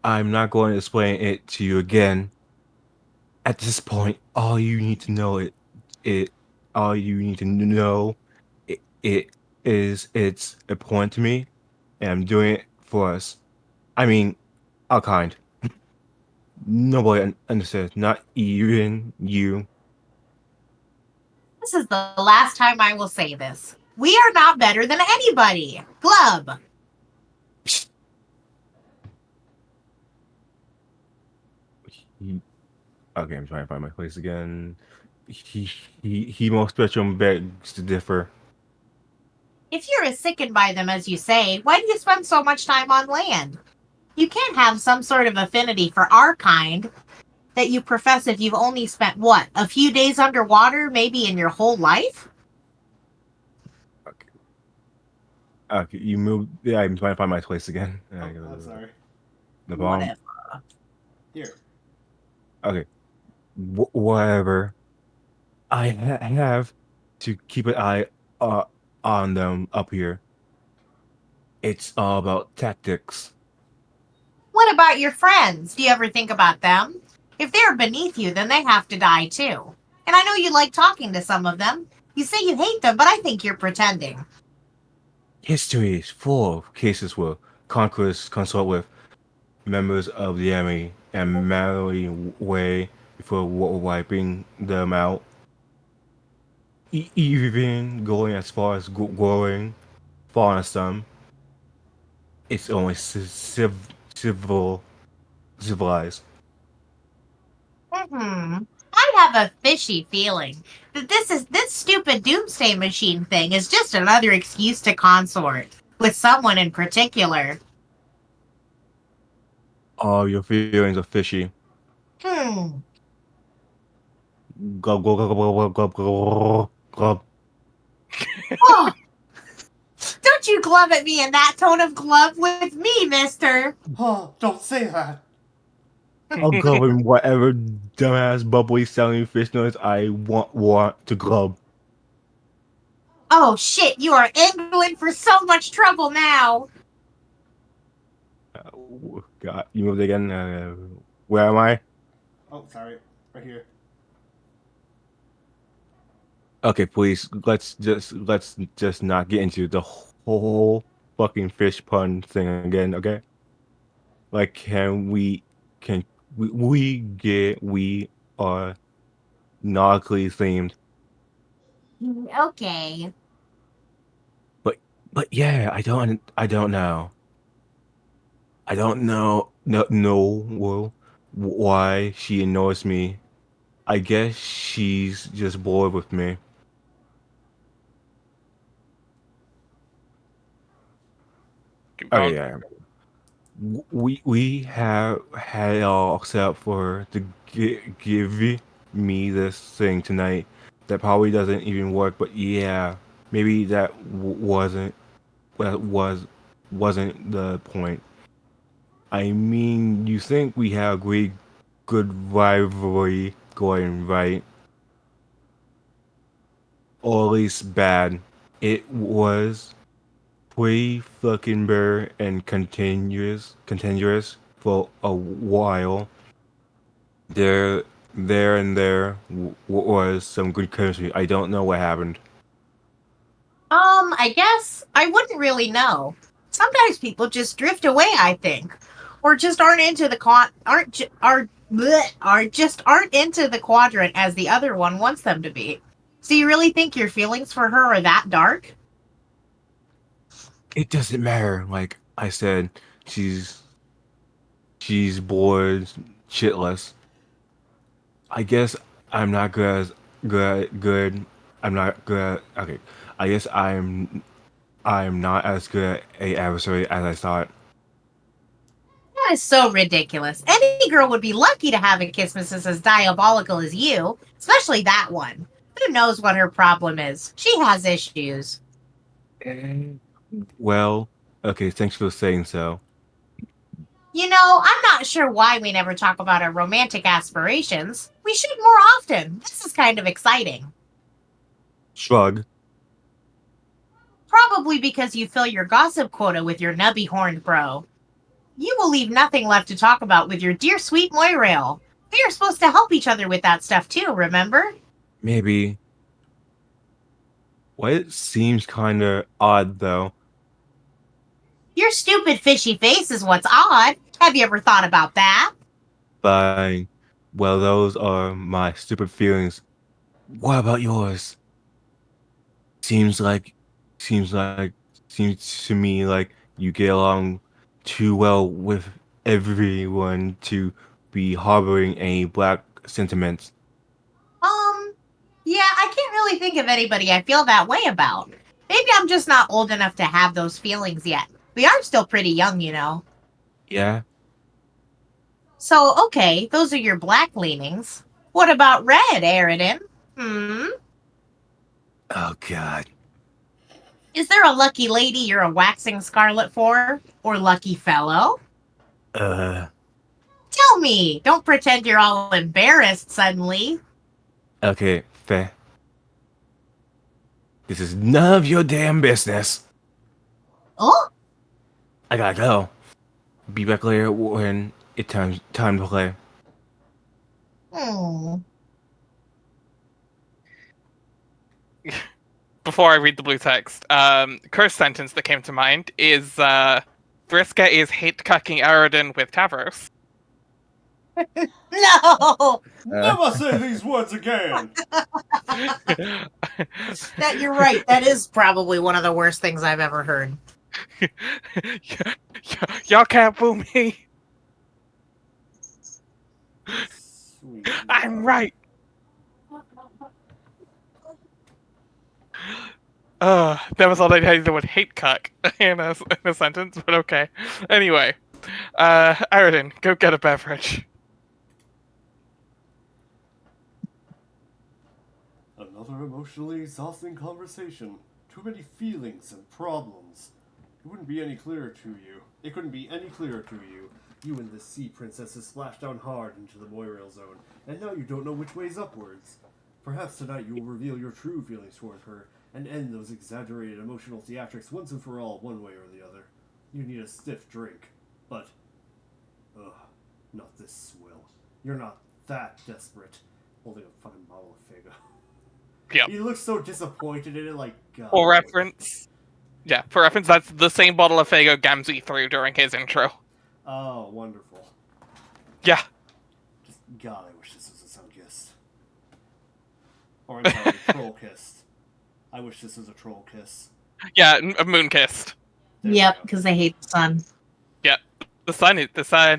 I'm not going to explain it to you again. At this point, all you need to know all you need to know it is it's important to me, and I'm doing it for us. I mean, our kind. Nobody understands, not even you. This is the last time I will say this. We are not better than anybody. Glub. Okay, I'm trying to find my place again. Hemo spectrum begs to differ. If you're as sickened by them as you say, why do you spend so much time on land? You can't have some sort of affinity for our kind that you profess if you've only spent, what, a few days underwater, maybe in your whole life? Okay. Okay, you moved. Yeah, I'm trying to find my place again. Oh, I'm sorry. The bomb. Whatever. Here. Okay. Whatever. I have to keep an eye on them up here. It's all about tactics. What about your friends? Do you ever think about them? If they're beneath you, then they have to die too. And I know you like talking to some of them. You say you hate them, but I think you're pretending. History is full of cases where conquerors consult with members of the enemy and marry way before wiping them out. Even going as far as growing fallen some. It's only civilized. I have a fishy feeling that this stupid doomsday machine thing is just another excuse to consort with someone in particular. All your feelings are fishy. Hmm. Glub, glub, glub, glub, glub, glub, glub. Oh, don't you glove at me in that tone of glove with me, mister. Oh, don't say that. I'll glub in whatever dumbass bubbly sounding fish noise I want to glub. Oh shit, you are angling for so much trouble now. God, you moved again. Where am I? Oh, sorry. Right here. Okay, please. Let's just not get into the whole fucking fish pun thing again. Okay. Like, we are nautically themed, Okay. but yeah, I don't know. I don't know well, why she annoys me. I guess she's just bored with me. Keep Okay, going. yeah. We have had it all set up for her to give me this thing tonight that probably doesn't even work. But yeah, maybe that wasn't the point. I mean, you think we have a great good rivalry going, right? Or at least bad. It was pretty fucking bare and continuous for a while. There was some good chemistry. I don't know what happened. I guess I wouldn't really know. Sometimes people just drift away, I think, or just aren't into the aren't into the quadrant as the other one wants them to be. So you really think your feelings for her are that dark? It doesn't matter. Like I said, she's bored, shitless. I guess I'm not good. I'm not good. Okay, I guess I'm not as good a adversary as I thought. That is so ridiculous. Any girl would be lucky to have a Kismet as diabolical as you, especially that one. Who knows what her problem is? She has issues. Well, okay, thanks for saying so. You know, I'm not sure why we never talk about our romantic aspirations. We should more often. This is kind of exciting. Shrug. Probably because you fill your gossip quota with your nubby horned bro. You will leave nothing left to talk about with your dear sweet Moirail. We are supposed to help each other with that stuff too, remember? Maybe. What seems kind of odd, though. Your stupid fishy face is what's odd. Have you ever thought about that? Fine. Well, those are my stupid feelings. What about yours? Seems like, seems like, seems to me like you get along too well with everyone to be harboring any black sentiments. Yeah, I can't really think of anybody I feel that way about. Maybe I'm just not old enough to have those feelings yet. We are still pretty young, you know. Yeah? So, okay, those are your black leanings. What about red, Aridin? Oh, God. Is there a lucky lady you're a waxing scarlet for? Or lucky fellow? Tell me! Don't pretend you're all embarrassed suddenly. Okay, fair. This is none of your damn business. Oh? I gotta go. Be back later when it's time to play. Before I read the blue text, curse sentence that came to mind is Vriska is hate cucking Aradin with Tavros. No! Never say these words again! That you're right. That is probably one of the worst things I've ever heard. Y'all can't fool me. Sweet I'm lord. right. Never thought I'd hear the word hate cuck in a sentence, but okay. Anyway, Aradin, go get a beverage. Another emotionally exhausting conversation. Too many feelings and problems. It wouldn't be any clearer to you. It couldn't be any clearer to you. You and this sea princess have splashed down hard into the Moirail zone, and now you don't know which way's upwards. Perhaps tonight you will reveal your true feelings toward her, and end those exaggerated emotional theatrics once and for all, one way or the other. You need a stiff drink. But, not this swill. You're not that desperate. Holding a fucking bottle of Faygo. Yep. He looks so disappointed in it, like, God. For reference, that's the same bottle of Faygo Gamzee threw during his intro. Oh, wonderful. Yeah. Just, God, I wish this was a sun-kissed. Or, I'm sorry, troll-kissed. I wish this was a troll-kiss. Yeah, a moon-kissed. Yep, because they hate the sun. Yep. The sun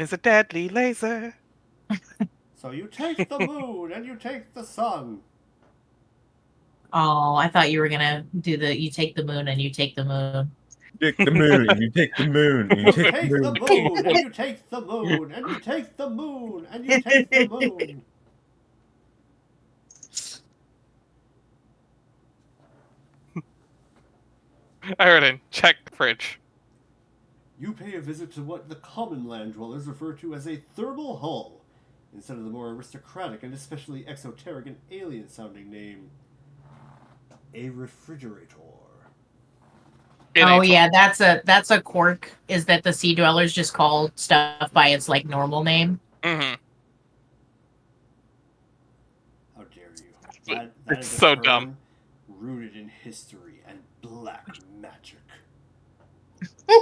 is a deadly laser. So you take the moon, and you take the sun. Oh, I thought you were gonna do you take the moon and you take the moon. Take the moon, and you take the moon, and you take the Take moon. the moon, and you take the moon, and you take the moon, and you take the moon. Aradin, check the fridge. You pay a visit to what the common land dwellers refer to as a thermal hull, instead of the more aristocratic and especially exoteric and alien-sounding name, a refrigerator. Oh yeah, that's a quirk. Is that the sea dwellers just call stuff by its like normal name? Mm-hmm. How dare you? That It's is a so term dumb. rooted in history and black magic.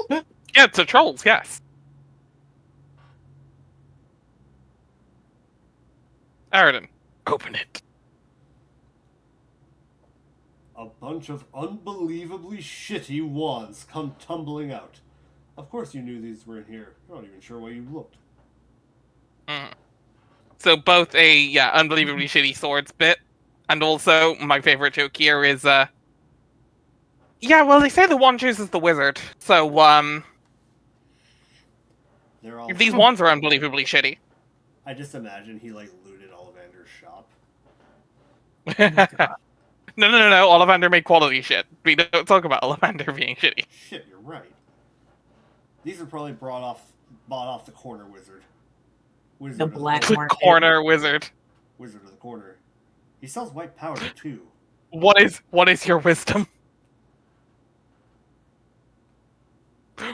Yeah, it's a trolls, yes. Aradin, open it. A bunch of unbelievably shitty wands come tumbling out. Of course you knew these were in here. I'm not even sure why you looked. Mm. So both a unbelievably shitty swords bit, and also my favorite joke here is well, they say the wand chooses the wizard, so They're all. these wands are unbelievably shitty. I just imagine he like looted Ollivander's shop. No. Ollivander made quality shit. We don't talk about Ollivander being shitty. Shit, you're right. These are probably bought off the corner wizard. Wizard The of black The market. corner wizard. Wizard of the corner. He sells white powder too. What is your wisdom?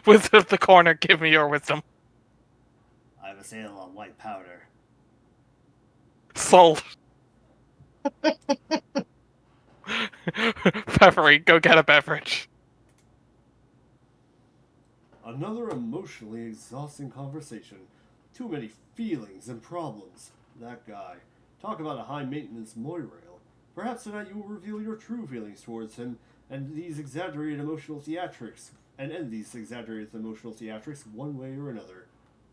Wizard of the corner, give me your wisdom. a sale on white powder. Sold. Peppery, go get a beverage. Another emotionally exhausting conversation. Too many feelings and problems. That guy. Talk about a high-maintenance moirail. Perhaps tonight you will reveal your true feelings towards him, and these exaggerated emotional theatrics, and end these exaggerated emotional theatrics one way or another.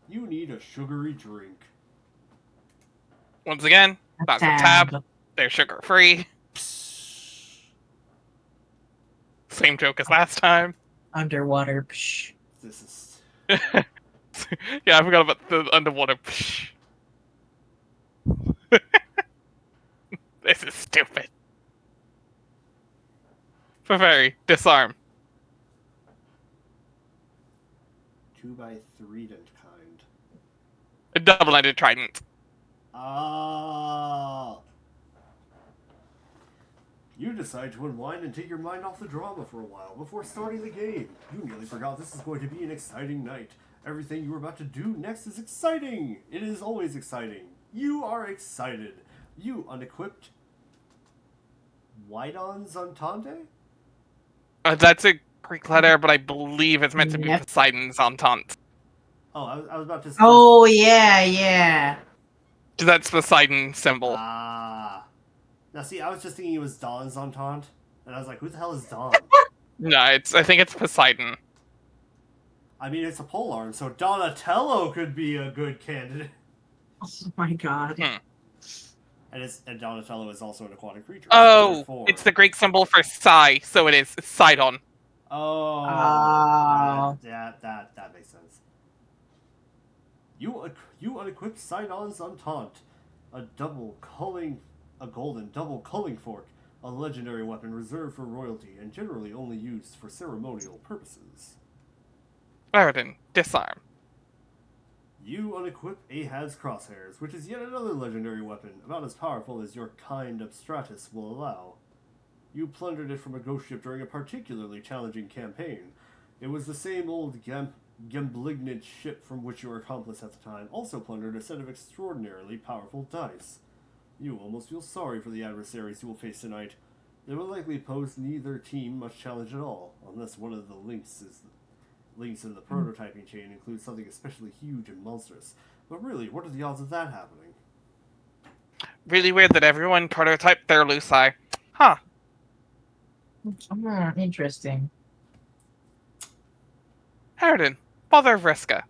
You need a sugary drink. Once again, that's a tab. They're sugar-free. Same joke as last time. Underwater. Psh. This is... Yeah, I forgot about the underwater. This is stupid. Feferi, disarm. 2x3 kind. A double-ended trident. Ah. You decide to unwind and take your mind off the drama for a while before starting the game. You nearly forgot this is going to be an exciting night. Everything you are about to do next is exciting. It is always exciting. You are excited. You unequipped. White-ons Entente? That's a Greek letter, but I believe it's meant to be Yep. Poseidon's Entente. Oh, I was about to say. Oh, yeah. That's Poseidon symbol. Ah. Now, see, I was just thinking it was Dawn's Entente, and I was like, who the hell is Dawn? No, I think it's Poseidon. I mean, it's a polearm, so Donatello could be a good candidate. Oh my god. And Donatello is also an aquatic creature. Oh, so therefore... it's the Greek symbol for Psi, so it is Sidon. Oh. That makes sense. You unequipped Sidon's Entente, a golden double culling fork, a legendary weapon reserved for royalty and generally only used for ceremonial purposes. Baradin, disarm. You unequip Ahab's crosshairs, which is yet another legendary weapon, about as powerful as your kind Abstratus will allow. You plundered it from a ghost ship during a particularly challenging campaign. It was the same old Gemblignant ship from which your accomplice at the time also plundered a set of extraordinarily powerful dice. You almost feel sorry for the adversaries you will face tonight. They will likely pose neither team much challenge at all, unless one of the links in the prototyping chain includes something especially huge and monstrous. But really, what are the odds of that happening? Really weird that everyone prototyped their Luci. Huh. Interesting. Baradin, bother Vriska.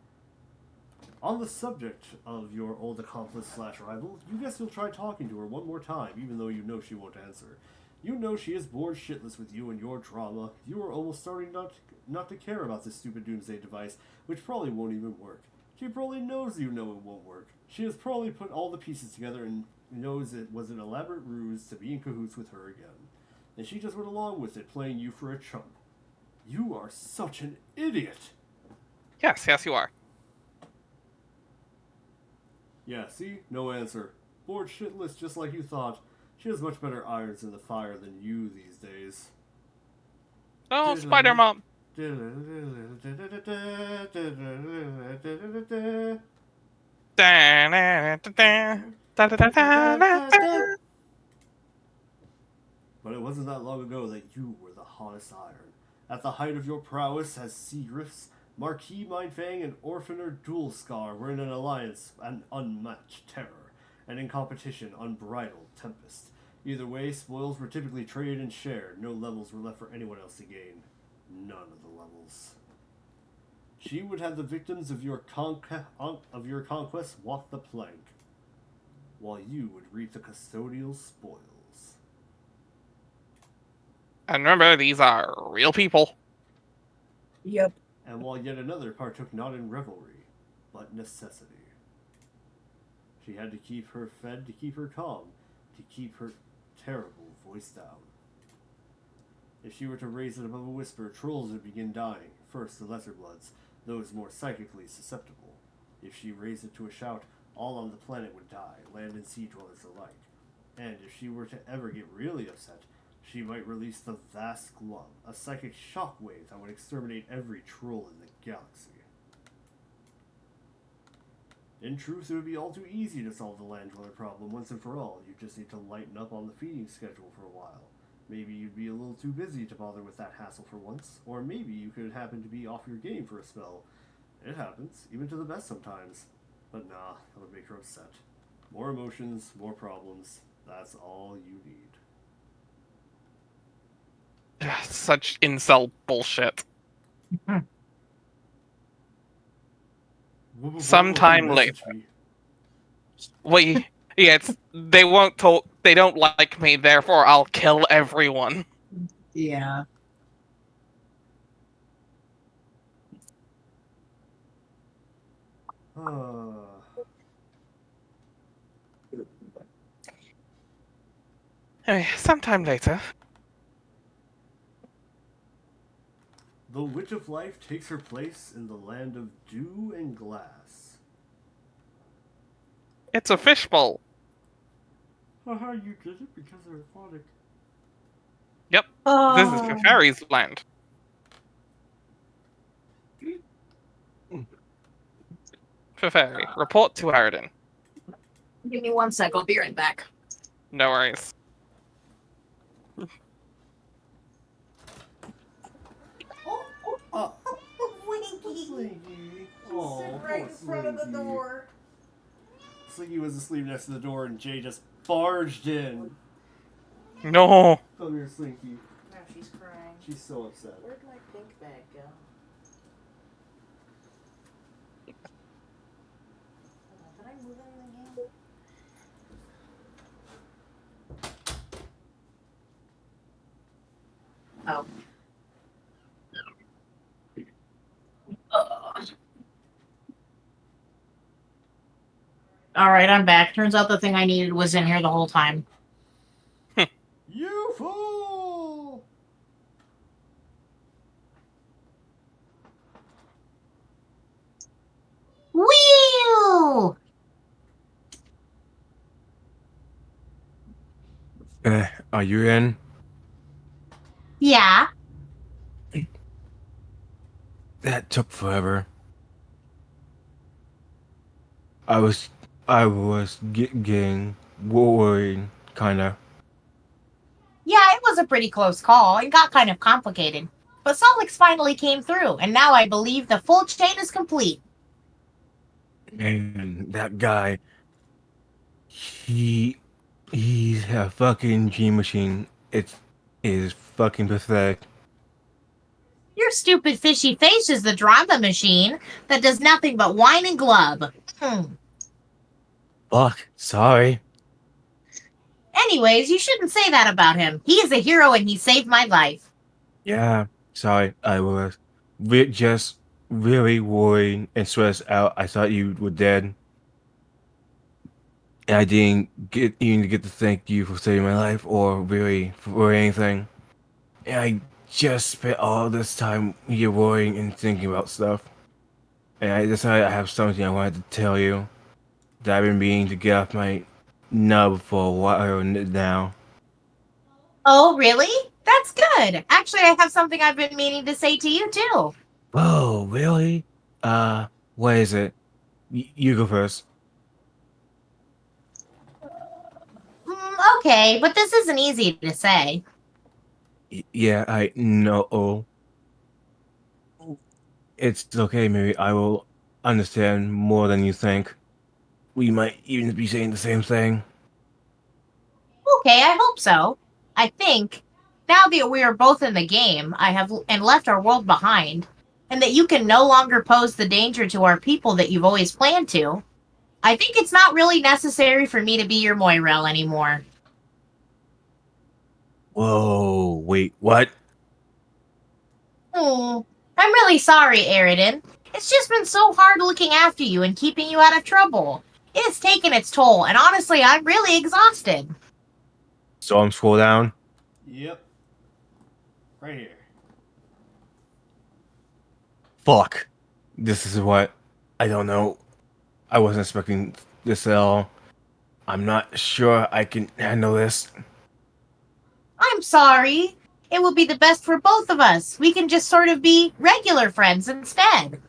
On the subject of your old accomplice/rival, you guess you'll try talking to her one more time, even though you know she won't answer. You know she is bored shitless with you and your drama. You are almost starting not to care about this stupid doomsday device, which probably won't even work. She probably knows you know it won't work. She has probably put all the pieces together and knows it was an elaborate ruse to be in cahoots with her again. And she just went along with it, playing you for a chump. You are such an idiot! Yes, you are. Yeah, see? No answer. Bored shitless just like you thought. She has much better irons in the fire than you these days. Oh, Spider-Mom. But it wasn't that long ago that you were the hottest iron. At the height of your prowess as Seagriffs, Marquis Mindfang and Orphaner Dualscar were in an alliance, an unmatched terror, and in competition, unbridled tempest. Either way, spoils were typically traded and shared. No levels were left for anyone else to gain. None of the levels. She would have the victims of your conquest walk the plank, while you would reap the custodial spoils. And remember, these are real people. Yep. And while yet another partook not in revelry, but necessity. She had to keep her fed, to keep her calm, to keep her terrible voice down. If she were to raise it above a whisper, trolls would begin dying. First, the lesser bloods, those more psychically susceptible. If she raised it to a shout, all on the planet would die, land and sea dwellers alike. And if she were to ever get really upset, she might release the vast glove, a psychic shockwave that would exterminate every troll in the galaxy. In truth, it would be all too easy to solve the land dweller problem once and for all. You just need to lighten up on the feeding schedule for a while. Maybe you'd be a little too busy to bother with that hassle for once, or maybe you could happen to be off your game for a spell. It happens, even to the best sometimes. But nah, that would make her upset. More emotions, more problems. That's all you need. Such incel bullshit. Sometime later. They won't talk. They don't like me, therefore I'll kill everyone. Yeah. Anyway, sometime later. The Witch of Life takes her place in the land of dew and glass. It's a fishbowl. Haha, you did it because they're aquatic. Yep. This is the fairies' land. Fairy, report to Aridin. Give me 1 sec, I'll be right back. No worries. Winky. Oh, Sit right in front of the door. Slinky was asleep next to the door and Jay just barged in. No. Come here, Slinky. Now she's crying. She's so upset. Where'd my pink bag go? Hold on, did I move anything again? Oh. Alright, I'm back. Turns out the thing I needed was in here the whole time. You fool! Wheel! Are you in? Yeah. That took forever. I was getting worried, kinda. Yeah, it was a pretty close call. It got kind of complicated. But Solix finally came through, and now I believe the full chain is complete. And that guy, he's a fucking G machine. It is fucking pathetic. Your stupid fishy face is the drama machine that does nothing but whine and glub. Fuck, sorry. Anyways, you shouldn't say that about him. He is a hero and he saved my life. Yeah, sorry. I was just really worried and stressed out. I thought you were dead. And I didn't even get to thank you for saving my life or really for anything. And I just spent all this time here worrying and thinking about stuff. And I decided I have something I wanted to tell you that I've been meaning to get off my nub for a while now. Oh, really? That's good. Actually, I have something I've been meaning to say to you, too. Whoa, really? What is it? You go first. Okay, but this isn't easy to say. Yeah, I know. It's okay, Mary. I will understand more than you think. We might even be saying the same thing. Okay, I hope so. I think, now that we are both in the game, I have and left our world behind, and that you can no longer pose the danger to our people that you've always planned to, I think it's not really necessary for me to be your Moirel anymore. Whoa, wait, what? I'm really sorry, Aridin. It's just been so hard looking after you and keeping you out of trouble. It has taken its toll, and honestly, I'm really exhausted. Storm, scroll down. Yep. Right here. Fuck. This is what... I don't know. I wasn't expecting this at all. I'm not sure I can handle this. I'm sorry. It will be the best for both of us. We can just sort of be regular friends instead.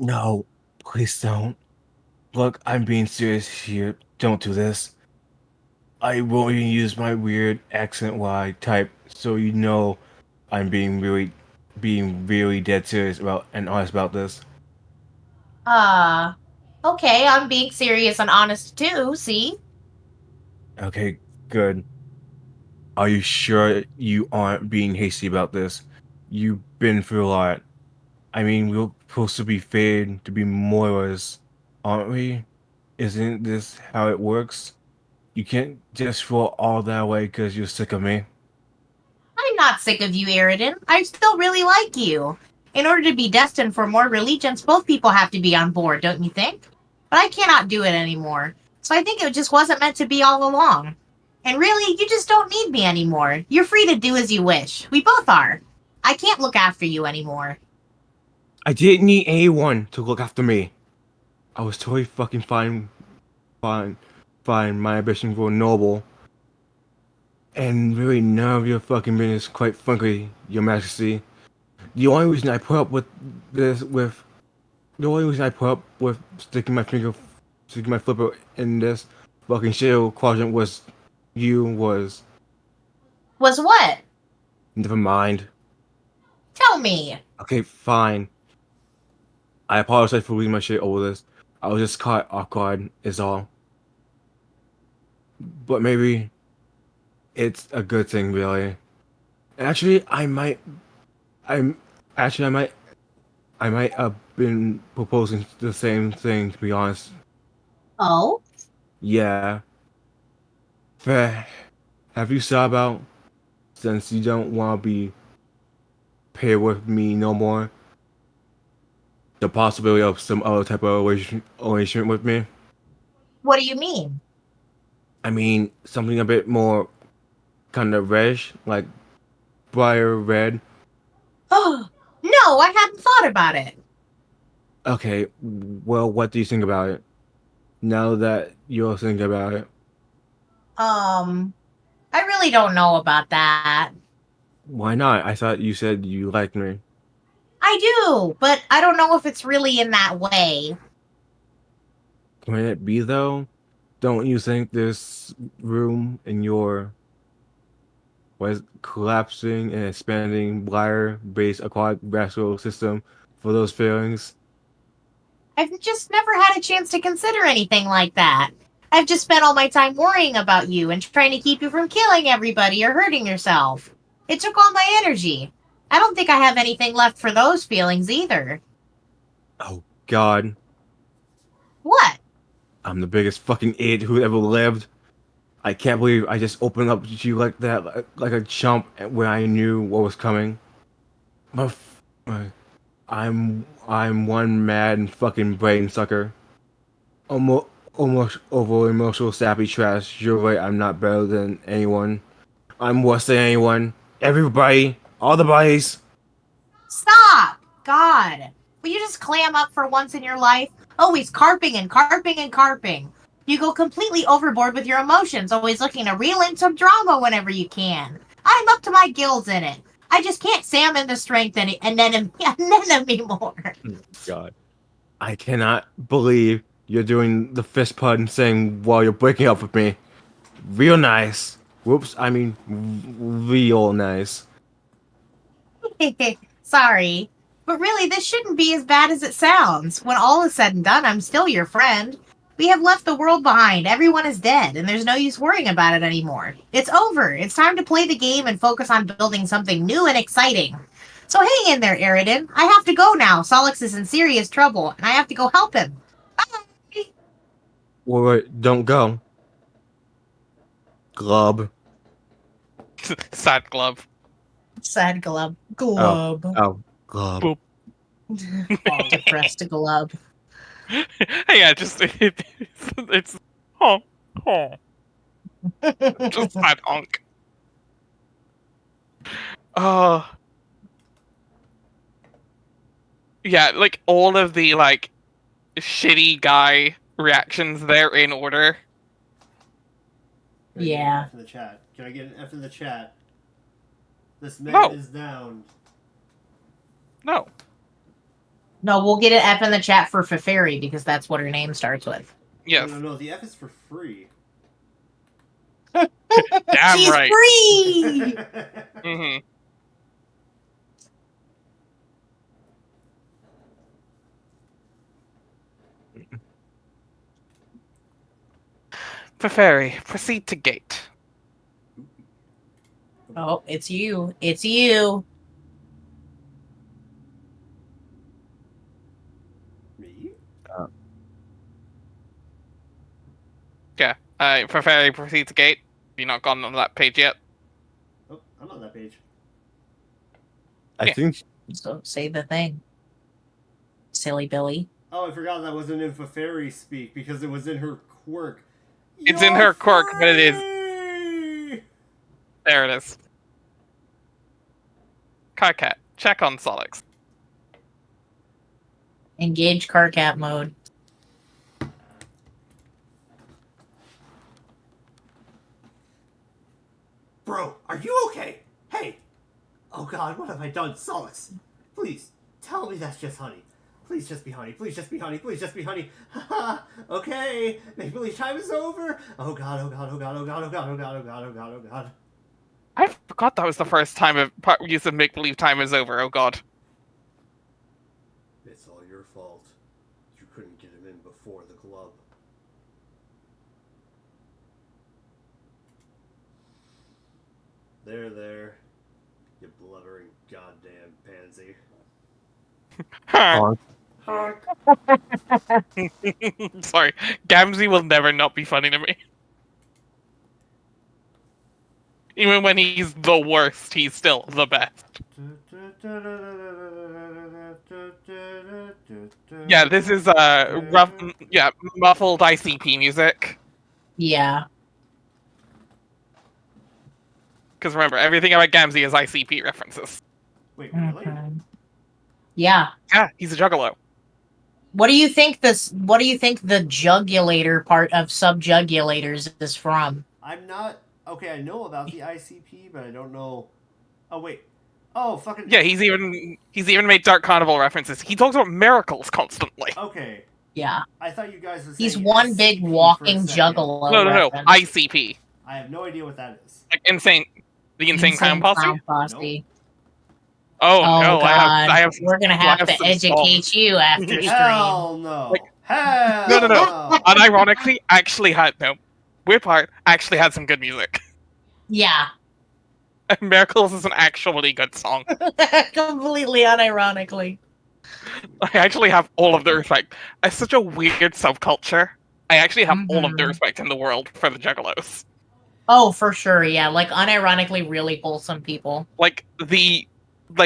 No, Please don't. Look, I'm being serious here. Don't do this. I won't even use my weird accent while I type, so you know I'm being really dead serious about and honest about this. Uh, okay, I'm being serious and honest too, see? Okay, good. Are you sure you aren't being hasty about this? You've been through a lot. I mean, we're supposed to be fated to be Moiras, aren't we? Isn't this how it works? You can't just throw all that away because you're sick of me. I'm not sick of you, Eridan. I still really like you. In order to be destined for more allegiance, both people have to be on board, don't you think? But I cannot do it anymore. So I think it just wasn't meant to be all along. And really, you just don't need me anymore. You're free to do as you wish. We both are. I can't look after you anymore. I didn't need anyone to look after me. I was totally fucking fine. My ambitions were noble. And really none of your fucking business, quite frankly, your majesty. The only reason I put up with this, the only reason I put up with sticking my flipper in this fucking shadow quadrant was, Was what? never mind. Tell me. Okay, fine. I apologize for losing my shit over this. I was just caught off guard, is all. But maybe it's a good thing, really. Actually, I'm, actually, I might have been proposing the same thing, to be honest. Oh? Yeah. Fair. Have you thought about, since you don't want to be paired with me no more, the possibility of some other type of relation with me? What do you mean? I mean, something a bit more kind of reddish, like brighter red. Oh, no, I hadn't thought about it. Okay, well, what do you think about it? Now that you're thinking about it. I really don't know about that. Why not? I thought you said you liked me. I do, but I don't know if it's really in that way. Can it be though? Don't you think this room in your was collapsing and expanding bladder-based aquatic vascular system for those feelings? I've just never had a chance to consider anything like that. I've just spent all my time worrying about you and trying to keep you from killing everybody or hurting yourself. It took all my energy. I don't think I have anything left for those feelings either. Oh God, What? I'm the biggest fucking idiot who ever lived. I can't believe I just opened up to you like that, like a chump when I knew what was coming. My f- my- I'm one mad fucking brain sucker. Almost over emotional sappy trash. You're right, I'm not better than anyone. I'm worse than anyone. Everybody, all the bodies. Stop! God. Will you just clam up for once in your life? Always carping and carping and carping. You go completely overboard with your emotions, always looking to reel in some drama whenever you can. I'm up to my gills in it. I just can't say I'm in the strength and then anymore. God, I cannot believe you're doing the fist pun saying while you're breaking up with me. Real nice. Whoops, I mean real nice. Sorry. But really, this shouldn't be as bad as it sounds. When all is said and done, I'm still your friend. We have left the world behind. Everyone is dead, and there's no use worrying about it anymore. It's over. It's time to play the game and focus on building something new and exciting. So hang in there, Eridan. I have to go now. Solix is in serious trouble, and I have to go help him. Bye! Wait, don't go. Glub. Sad glove. Sad glub. Oh, Glub. oh, glub. Boop. All depressed glub. Yeah, just it's oh oh just sad honk. Oh yeah, like all of the like shitty guy reactions there in order. Can I get an Yeah. F in the chat? Can I get an F in the chat? This man No. is down. No. No, we'll get an F in the chat for Feferi because that's what her name starts with. Yes. No, the F is for free. Damn She's right. free! Mm-hmm. Feferi, proceed to gate. Oh, it's you. It's you. Me? Yeah. Feferi, proceed to gate. Have you not gone on that page yet? Oh, I'm on that page. I Yeah. think So say the thing. Silly Billy. Oh, I forgot that wasn't in Fairy speak because it was in her quirk. It's in her quirk, but it is. Free! There it is. Carcat, check on Solix. Engage Carcat mode. Bro, are you okay? Hey! Oh god, what have I done? Solace! Please, tell me that's just honey. Please just be honey. Please just be honey. Please just be honey. Haha! Okay! Make believe time is over! Oh god, oh god, oh god, oh god, oh god, oh god, oh god, oh god, oh god. I forgot that was the first time of use of make believe time is over. Oh god. It's all your fault. You couldn't get him in before the club. There. You blubbering goddamn pansy. Honk. Sorry, Gamzee will never not be funny to me. Even when he's the worst, he's still the best. Yeah, this is rough, muffled ICP music. Yeah. Because remember, everything about Gamzee is ICP references. Wait, really? Mhm. Yeah. Yeah, he's a juggalo. What do you think what do you think the jugulator part of subjugulators is from? I'm not... Okay, I know about the ICP, but I don't know... Oh, wait. Oh, fucking... Yeah, he's even made Dark Carnival references. He talks about miracles constantly. Okay. Yeah. I thought you guys were saying He's one SCP big for a walking second. juggalo. No, reference. ICP. I have no idea what that is. Like the insane clown posse. Nope. Oh Oh no, God. I have. We're gonna have to some educate songs. you after stream. Hell no. Like- Hell No. Unironically, weird part actually had some good music. Yeah. Miracles is an actually good song. Completely unironically. I actually have all of the respect. It's such a weird subculture. I actually have all of the Mhm. respect in the world for the Juggalos. Oh, for sure, yeah. Like unironically really wholesome people. Like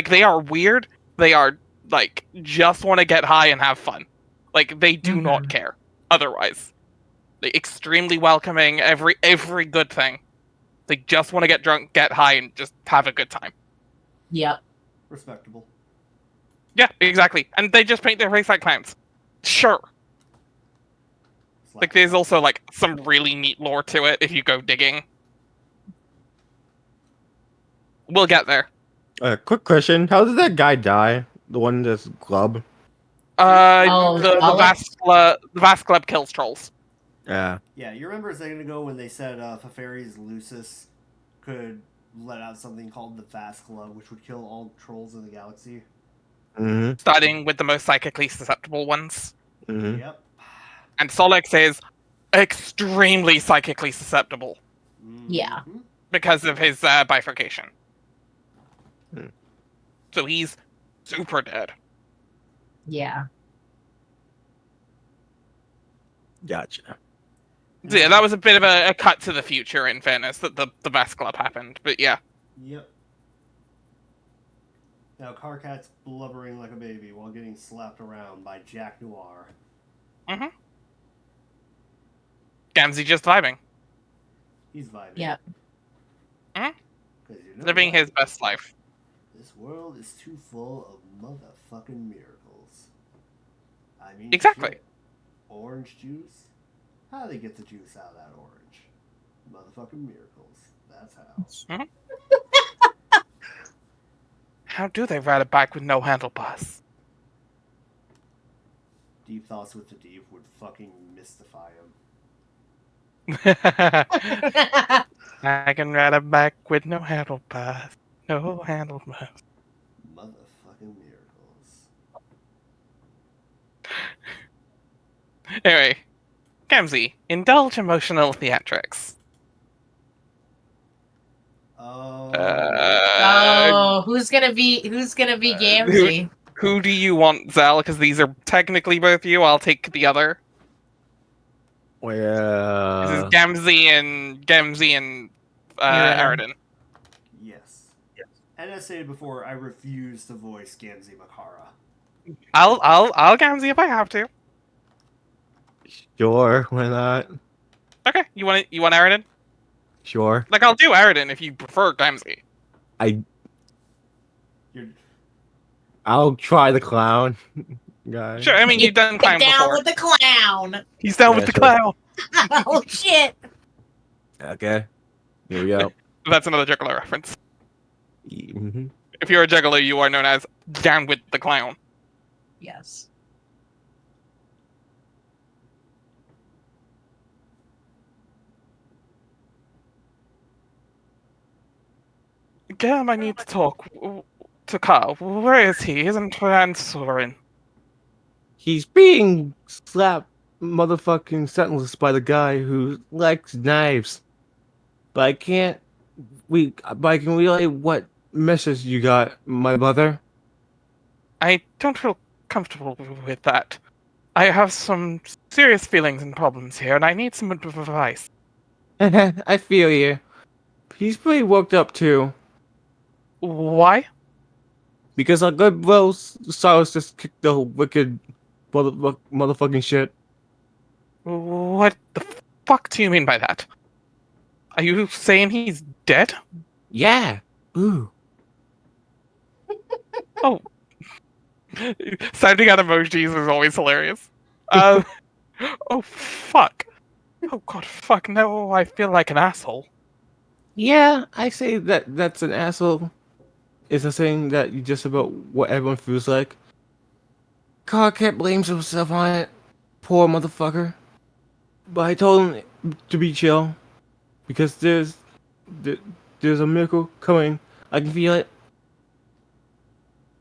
they are weird. They are like just want to get high and have fun. Like they do not Mhm. care otherwise. They extremely welcoming every good thing. They just want to get drunk, get high, and just have a good time. Yep. Respectable. Yeah, exactly. And they just paint their face like clowns. Sure. Like there's also like some really neat lore to it if you go digging. We'll get there. Quick question: how did that guy die? The one that's Glub. Oh, The Alex? Vast Club kills trolls. Yeah. Yeah, you remember a second ago when they said Feferi's Lucis could let out something called the Fast Club, which would kill all trolls in the galaxy? Mm-hmm. Starting with the most psychically susceptible ones. Mm-hmm. Yep. And Solix is extremely psychically susceptible Yeah. Mhm. because of his bifurcation. Hmm. So he's super dead. Yeah. Gotcha. So yeah, that was a bit of a cut to the future, in fairness, that the Vast Club happened. But yeah. Yep. Now Carcat's blubbering like a baby while getting slapped around by Jack Noir. Mm-hmm. Gamzee just vibing. He's vibing. Yep. Mhm. 'Cause you know Living what? his best life. This world is too full of motherfucking miracles. I mean, Exactly. shit. Orange juice? How do they get the juice out of that orange? Motherfucking miracles. That's how. How do they ride a bike with no handlebars? Deep thoughts with the deep would fucking mystify him. I can ride a bike with no handlebars. No handlebars. Motherfucking miracles. Anyway, Gamzee, indulge emotional theatrics. Who's gonna be Who, Gamzee? who do you want, Zal? Because these are technically both you. I'll take the other. This is Well, Gamzee and Aridin. Aridin. Yes. And as stated before, I refuse to voice Gamzee Makara. I'll Gamzee if I have to. sure, why not? Okay, you want Aridin? Sure. Like, I'll do Aridin if you prefer Gamzee. You're... I'll try the clown guy. Sure, I mean, you've done clown Get down before. with the clown. He's down Yeah, with the sure. clown. Oh shit. Okay. Here we go. That's another Juggler reference. Mm-hmm. If you're a Juggler, you are known as down with the clown. Yes. Gam, I need to talk to Carl. Where is he? He isn't answering. He's being slapped motherfucking sentences by the guy who likes knives. But I can't but I can relay what message you got, my brother. I don't feel comfortable with that. I have some serious feelings and problems here, and I need some advice. I feel you. He's pretty worked up too. Why? Because our good bro saw us just kick the wicked motherfucking shit. What the fuck do you mean by that? Are you saying he's dead? Yeah. Ooh. Oh. Sending out emojis is always hilarious. Oh, fuck. Oh, God, fuck, no, I feel like an asshole. Yeah, I say that's an asshole. It's a saying that you just about what everyone feels like. Carl can't blame himself on it. Poor motherfucker. But I told him to be chill. Because there's a miracle coming. I can feel it.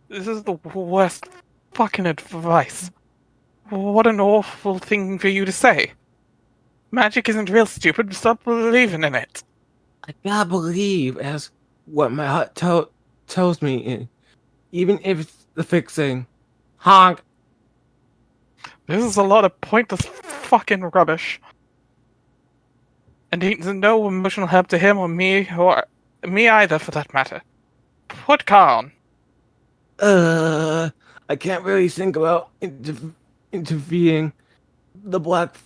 This is the worst fucking advice. What an awful thing for you to say. Magic isn't real, stupid. Stop believing in it. I gotta believe as what my heart tells me, and even if it's the fake thing. Honk. This is a lot of pointless fucking rubbish. And ain't no emotional help to him or me either, for that matter. Put Carl on. I can't really think about intervening. The black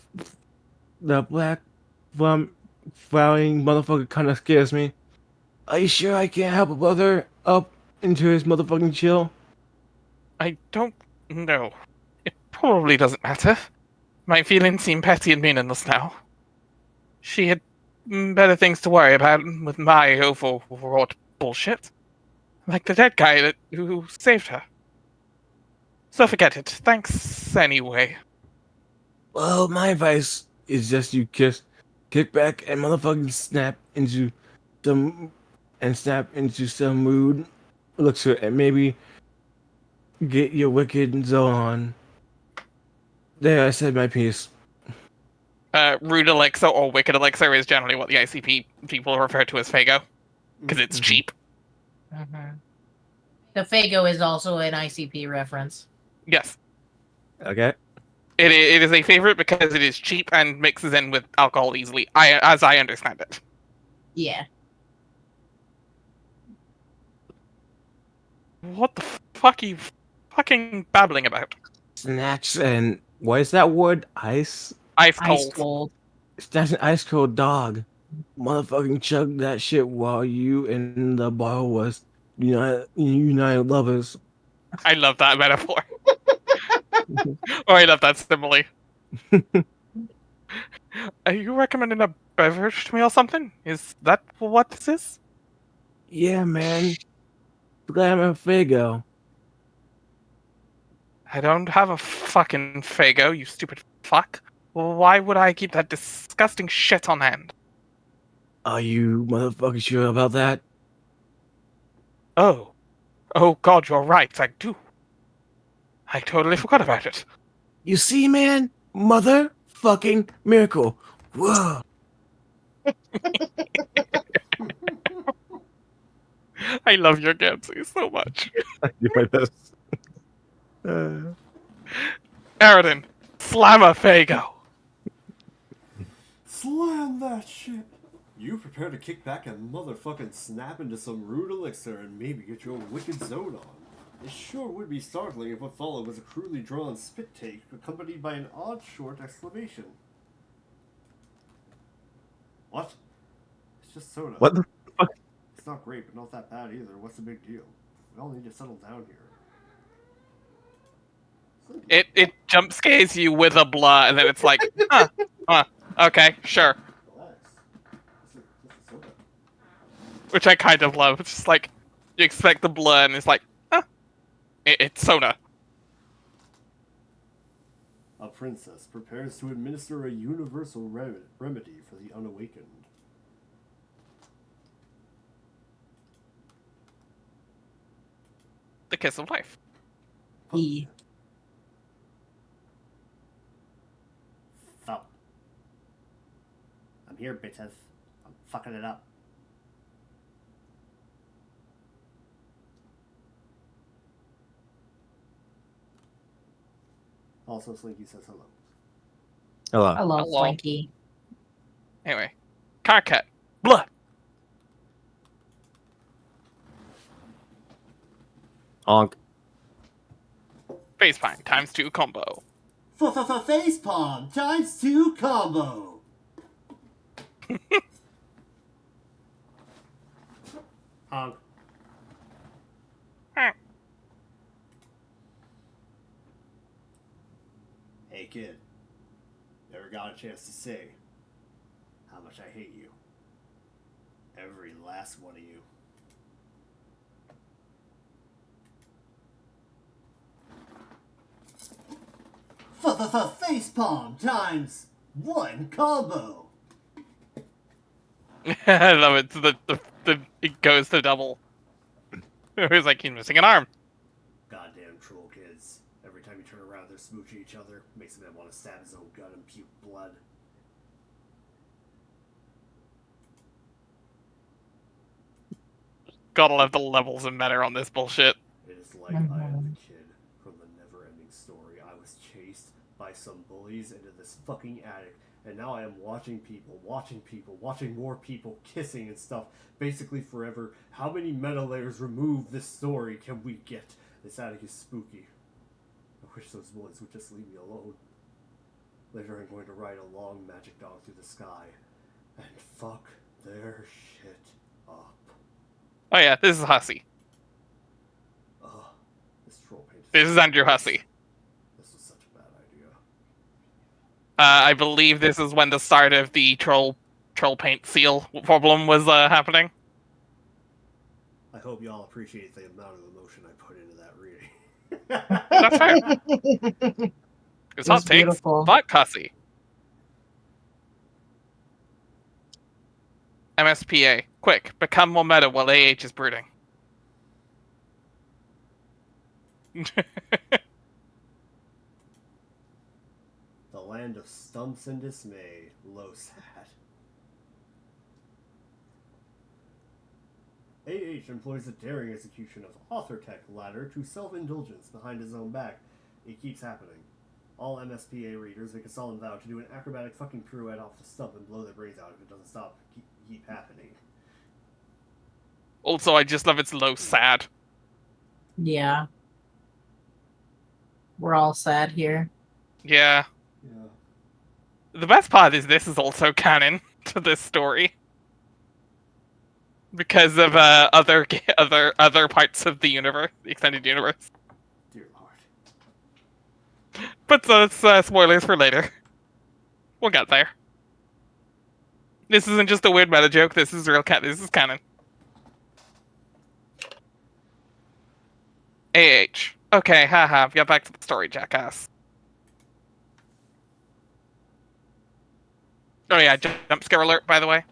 flowering motherfucker kind of scares me. Are you sure I can't help a brother up into his motherfucking chill? I don't know. It probably doesn't matter. My feelings seem petty and meaningless now. She had better things to worry about with my overwrought bullshit. Like the dead guy who saved her. So forget it. Thanks anyway. Well, my advice is just you kick back and motherfucking snap into some mood. Looks good, and maybe get your wicked zone on. There, I said my piece. Rude elixir or wicked elixir is generally what the ICP people refer to as Fago. Because it's cheap. Mm-hmm. The Fago is also an ICP reference. Yes. Okay. It is a favorite because it is cheap and mixes in with alcohol easily, as I understand it. Yeah. What the fuck are you fucking babbling about? Snacks and what is that word? Ice? Ice Ice cold. cold. That's an ice cold dog. Motherfucking chug that shit while you and the bar was united lovers. I love that metaphor. I love that simile. Are you recommending a beverage to me or something? Is that what this is? Yeah, man. Slam and Fago. I don't have a fucking Fago, you stupid fuck. Why would I keep that disgusting shit on hand? Are you motherfuckers sure about that? Oh. Oh god, you're right, I do. I totally forgot about it. You see, man? Motherfucking miracle. Whoa. I love your Gamsey so much. Do my best. Aridin, slam a Fago. Slam that shit! You prepare to kick back and motherfucking snap into some rude elixir and maybe get your wicked zone on. It sure would be startling if what followed was a crudely drawn spit take accompanied by an odd short exclamation. What? It's just soda. What the fuck? It's not great, but not that bad either. What's the big deal? We all need to settle down here. It jump scares you with a blah, and then it's like, okay, sure. Relax. This is soda. Which I kind of love. It's just like, you expect the blah, and it's like, it's soda. A princess prepares to administer a universal remedy for the unawakened. The kiss of life. E. Thump. I'm here, bitches. I'm fucking it up. Also, Slinky says hello. Hello. Hello, Hello. Slinky. Anyway, car cut. Blah. Honk. Face pine times 2 combo. Facepalm times 2 combo. Honk. Hey kid, never got a chance to say how much I hate you. Every last one of you. Facepalm times 1 combo. I love it. It goes to double. It was like he's missing an arm. Goddamn troll kids. Every time you turn around, they're smooching each other. Makes a man want to stab his own gun and puke blood. Gotta love the levels of meta on this bullshit. It is like I am the kid from the never-ending story. I was chased by some bullies into this fucking attic, and now I am watching more people kissing and stuff, basically forever. How many meta layers removed this story can we get? This attic is spooky. I wish those bullies would just leave me alone. Later I'm going to ride a long magic dog through the sky and fuck their shit up. Oh yeah, this is Hussey. Ugh, this troll paint This is Andrew Hussey. This was such a bad idea. I believe this is when the start of the troll paint seal problem was happening. I hope y'all appreciate the amount of emotion I put into that reading. That's fair. It's hot That's takes, beautiful. but Hussey. MSPA, quick, become more meta while AH is brooding. The land of stumps and dismay, low sad. AH employs a daring execution of author tech ladder to self-indulgence behind his own back. It keeps happening. All MSPA readers make a solemn vow to do an acrobatic fucking pirouette off the stump and blow their brains out if it doesn't stop. Keep happening. Also, I just love its low sad. Yeah. We're all sad here. Yeah. Yeah. The best part is this is also canon to this story. Because of other parts of the universe, the extended universe. Dear Lord. But that's spoilers for later. We'll get there. This isn't just a weird meta joke. This is real. This is canon. AH. Okay, haha, get back to the story, jackass. Oh yeah, jump scare alert, by the way.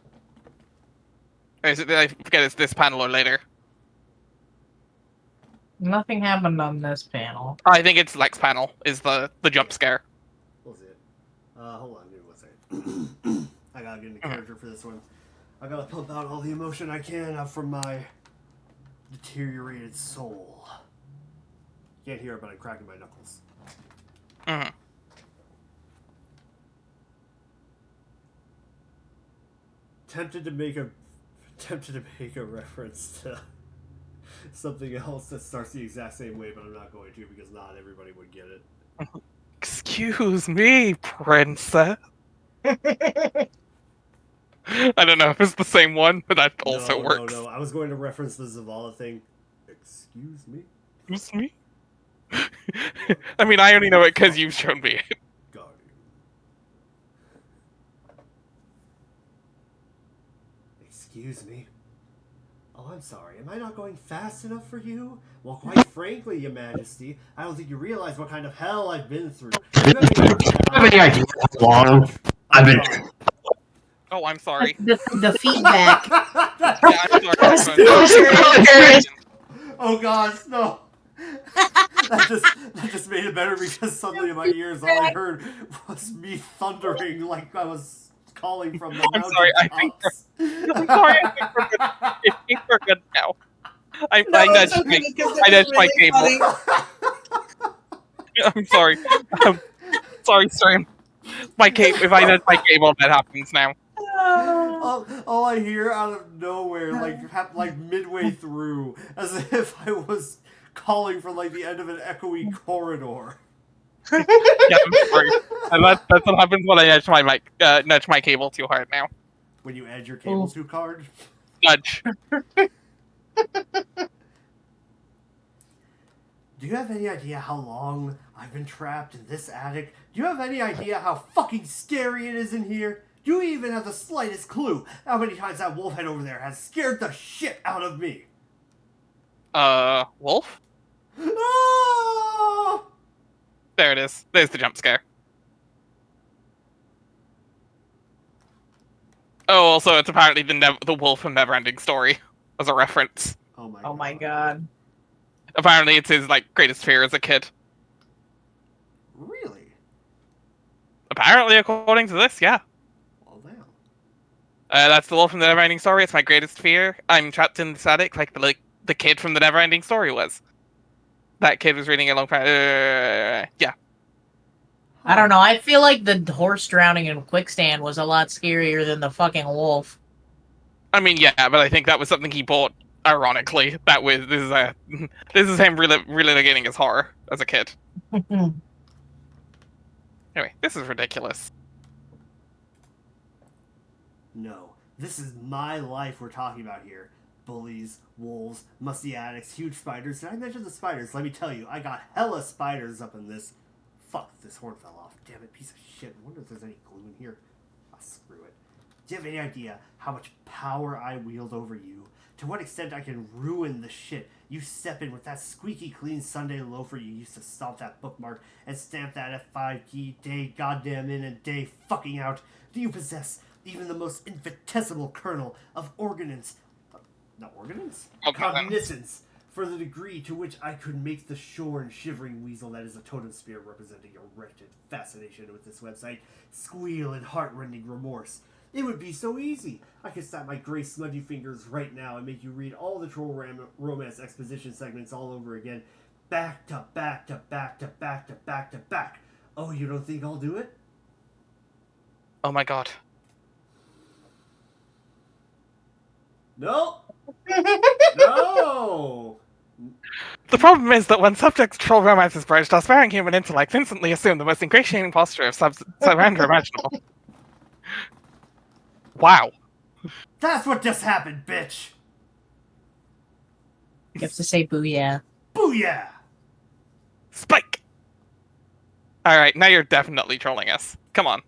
Or is it, I forget it's this panel or later. Nothing happened on this panel. I think it's Lex panel, is the jump scare. We'll see it. Hold on, give me 1 second. I gotta get into character for this one. I gotta pump out all the emotion I can from my deteriorated soul. Can't hear it, but I'm cracking my knuckles. Mm-hmm. Tempted to make a reference to something else that starts the exact same way, but I'm not going to because not everybody would get it. Excuse me, princess. I don't know if it's the same one, but that also works. No. I was going to reference the Zavala thing. Excuse me? Excuse me? I mean, I only know it because you've shown me it. Guardian. Excuse me? Oh, I'm sorry. Am I not going fast enough for you? Well, quite frankly, Your Majesty, I don't think you realize what kind of hell I've been through. You have any idea how long I've been... Oh, I'm sorry. The feedback. Yeah, I'm sorry. Oh God, no! that just made it better because suddenly in my ears all I heard was me thundering like I was calling from the mountain sorry, tops. I'm sorry, I think we're good now. I nudged my cable. I'm sorry. Sorry, stream. My cable. If I nudge my cable, that happens now. All I hear out of nowhere, like midway through, as if I was calling from like the end of an echoey corridor. Yeah, I'm sorry. And that's what happens when I nudge my cable too hard now. When you edge your cable too hard? Nudge. Do you have any idea how long I've been trapped in this attic? Do you have any idea how fucking scary it is in here? Do you even have the slightest clue how many times that wolf head over there has scared the shit out of me? Wolf? Ah! There it is. There's the jump scare. Oh, also, it's apparently the wolf from Neverending Story as a reference. Oh my god. Apparently, it's his greatest fear as a kid. Really? Apparently, according to this, yeah. Well, damn. That's the wolf from the Neverending Story. It's my greatest fear. I'm trapped in this attic, like the kid from the Neverending Story was. That kid was reading a long time. Yeah. I don't know. I feel like the horse drowning in quicksand was a lot scarier than the fucking wolf. I mean, yeah, but I think that was something he bought. Ironically, this is him really getting his horror as a kid. Anyway, this is ridiculous. No, this is my life we're talking about here. Bullies, wolves, musty attics, huge spiders. Did I mention the spiders? Let me tell you, I got hella spiders up in this. Fuck, this horn fell off. Damn it, piece of shit. I wonder if there's any glue in here. Ah, screw it. Do you have any idea how much power I wield over you? To what extent I can ruin the shit you step in with that squeaky clean Sunday loafer you used to stomp that bookmark and stamp that F5 key day goddamn in and day fucking out? Do you possess even the most infinitesimal kernel of cognizance for the degree to which I could make the shorn, shivering weasel that is a totem spear representing your wretched fascination with this website squeal in heart-rending remorse? It would be so easy. I could snap my gray smudgy fingers right now and make you read all the troll romance exposition segments all over again. Back to back to back to back to back to back. Oh, you don't think I'll do it? Oh my god. No! No! The problem is that when subjects troll romances broached, our sparing human intellect instantly assume the most ingratiating posture of surrender imaginable. Wow. That's what just happened, bitch! You have to say booyah. Booyah! Spike! Alright, now you're definitely trolling us. Come on.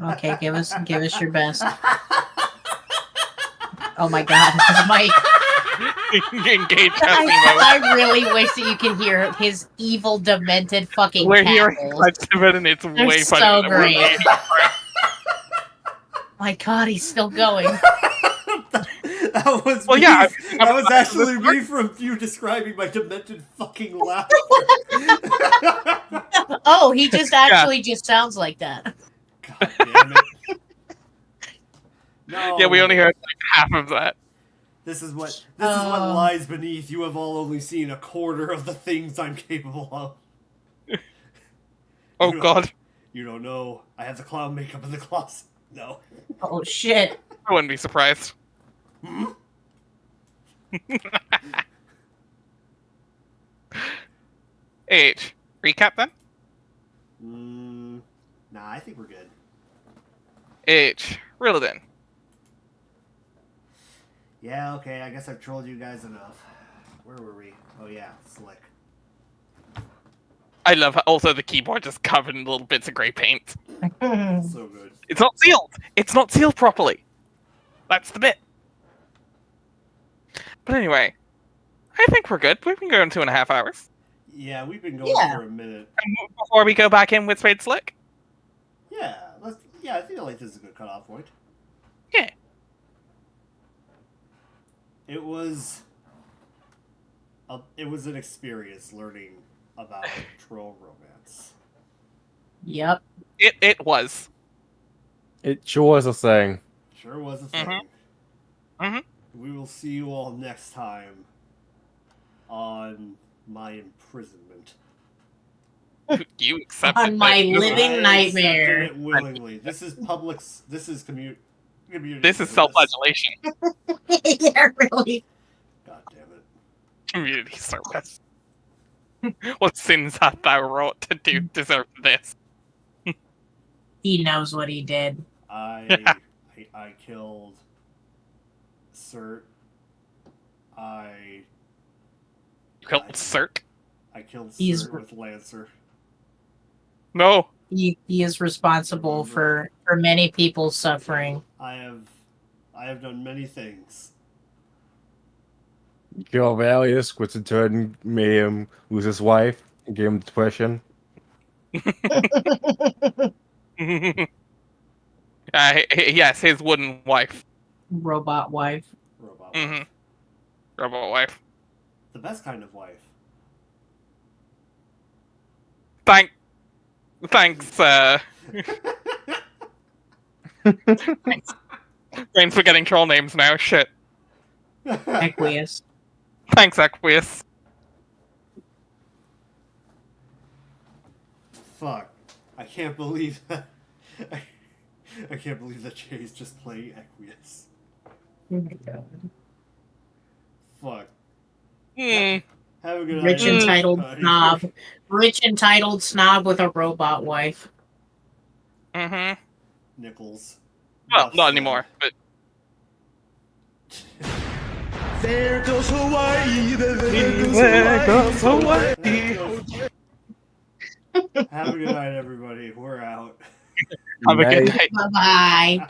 Okay, give us your best. Oh my god, Mike. Engage happy mode. I really wish that you could hear his evil, demented fucking We're hearing cackles. parts of it, and it's They're way so funnier than we're great. hearing. My god, he's still going. That was Well, me. yeah, That was actually me from you describing my demented fucking laughter. Oh, he just actually just sounds like that. God damn it. No. Yeah, we only heard like half of that. This is what lies beneath. You have all only seen a quarter of the things I'm capable of. Oh god. You don't know. I have the clown makeup in the closet. No. Oh shit. I wouldn't be surprised. H. Recap then? Nah, I think we're good. H. Reel it in. Yeah, okay, I guess I've trolled you guys enough. Where were we? Oh yeah, slick. I love how also the keyboard just covered in little bits of grey paint. So good. It's not sealed! It's not sealed properly! That's the bit. But anyway, I think we're good. We've been going 2.5 hours. Yeah, we've been going for a minute. And before we go back in with Spade Slick? Yeah, I feel like this is a good cutoff point. Yeah. It was an experience learning about troll romance. Yep. It was. It sure was a thing. Sure was a thing. We will see you all next time on my imprisonment. You accept On my living I nightmare. accepted it willingly. This is community. This is self-flagellation. Yeah, really. God damn it. Community service. What sins hast thou wrought to deserve this? He knows what he did. I killed Cert. You killed Cert? I killed He's- Cert with Lancer. No. He is responsible for many people's suffering. I have done many things. Kill Valius, which in turn made him lose his wife and gave him depression. Yes, his wooden wife. Robot wife. Robot. Mhm. Robot wife. The best kind of wife. Thanks, Brain's forgetting troll names now, shit. Aqueous. Thanks, Aqueous. Fuck. I can't believe that. I can't believe that Jay's just playing Aqueous. Oh my god. Fuck. Hmm. Have a good Rich night. entitled everybody. snob. Rich entitled snob with a robot wife. Mm-hmm. Nichols. Well, Buff not said. anymore, but There goes Hawaii. there goes Hawaii. Have a good night, everybody. We're out. Have a good Night. night. Bye bye.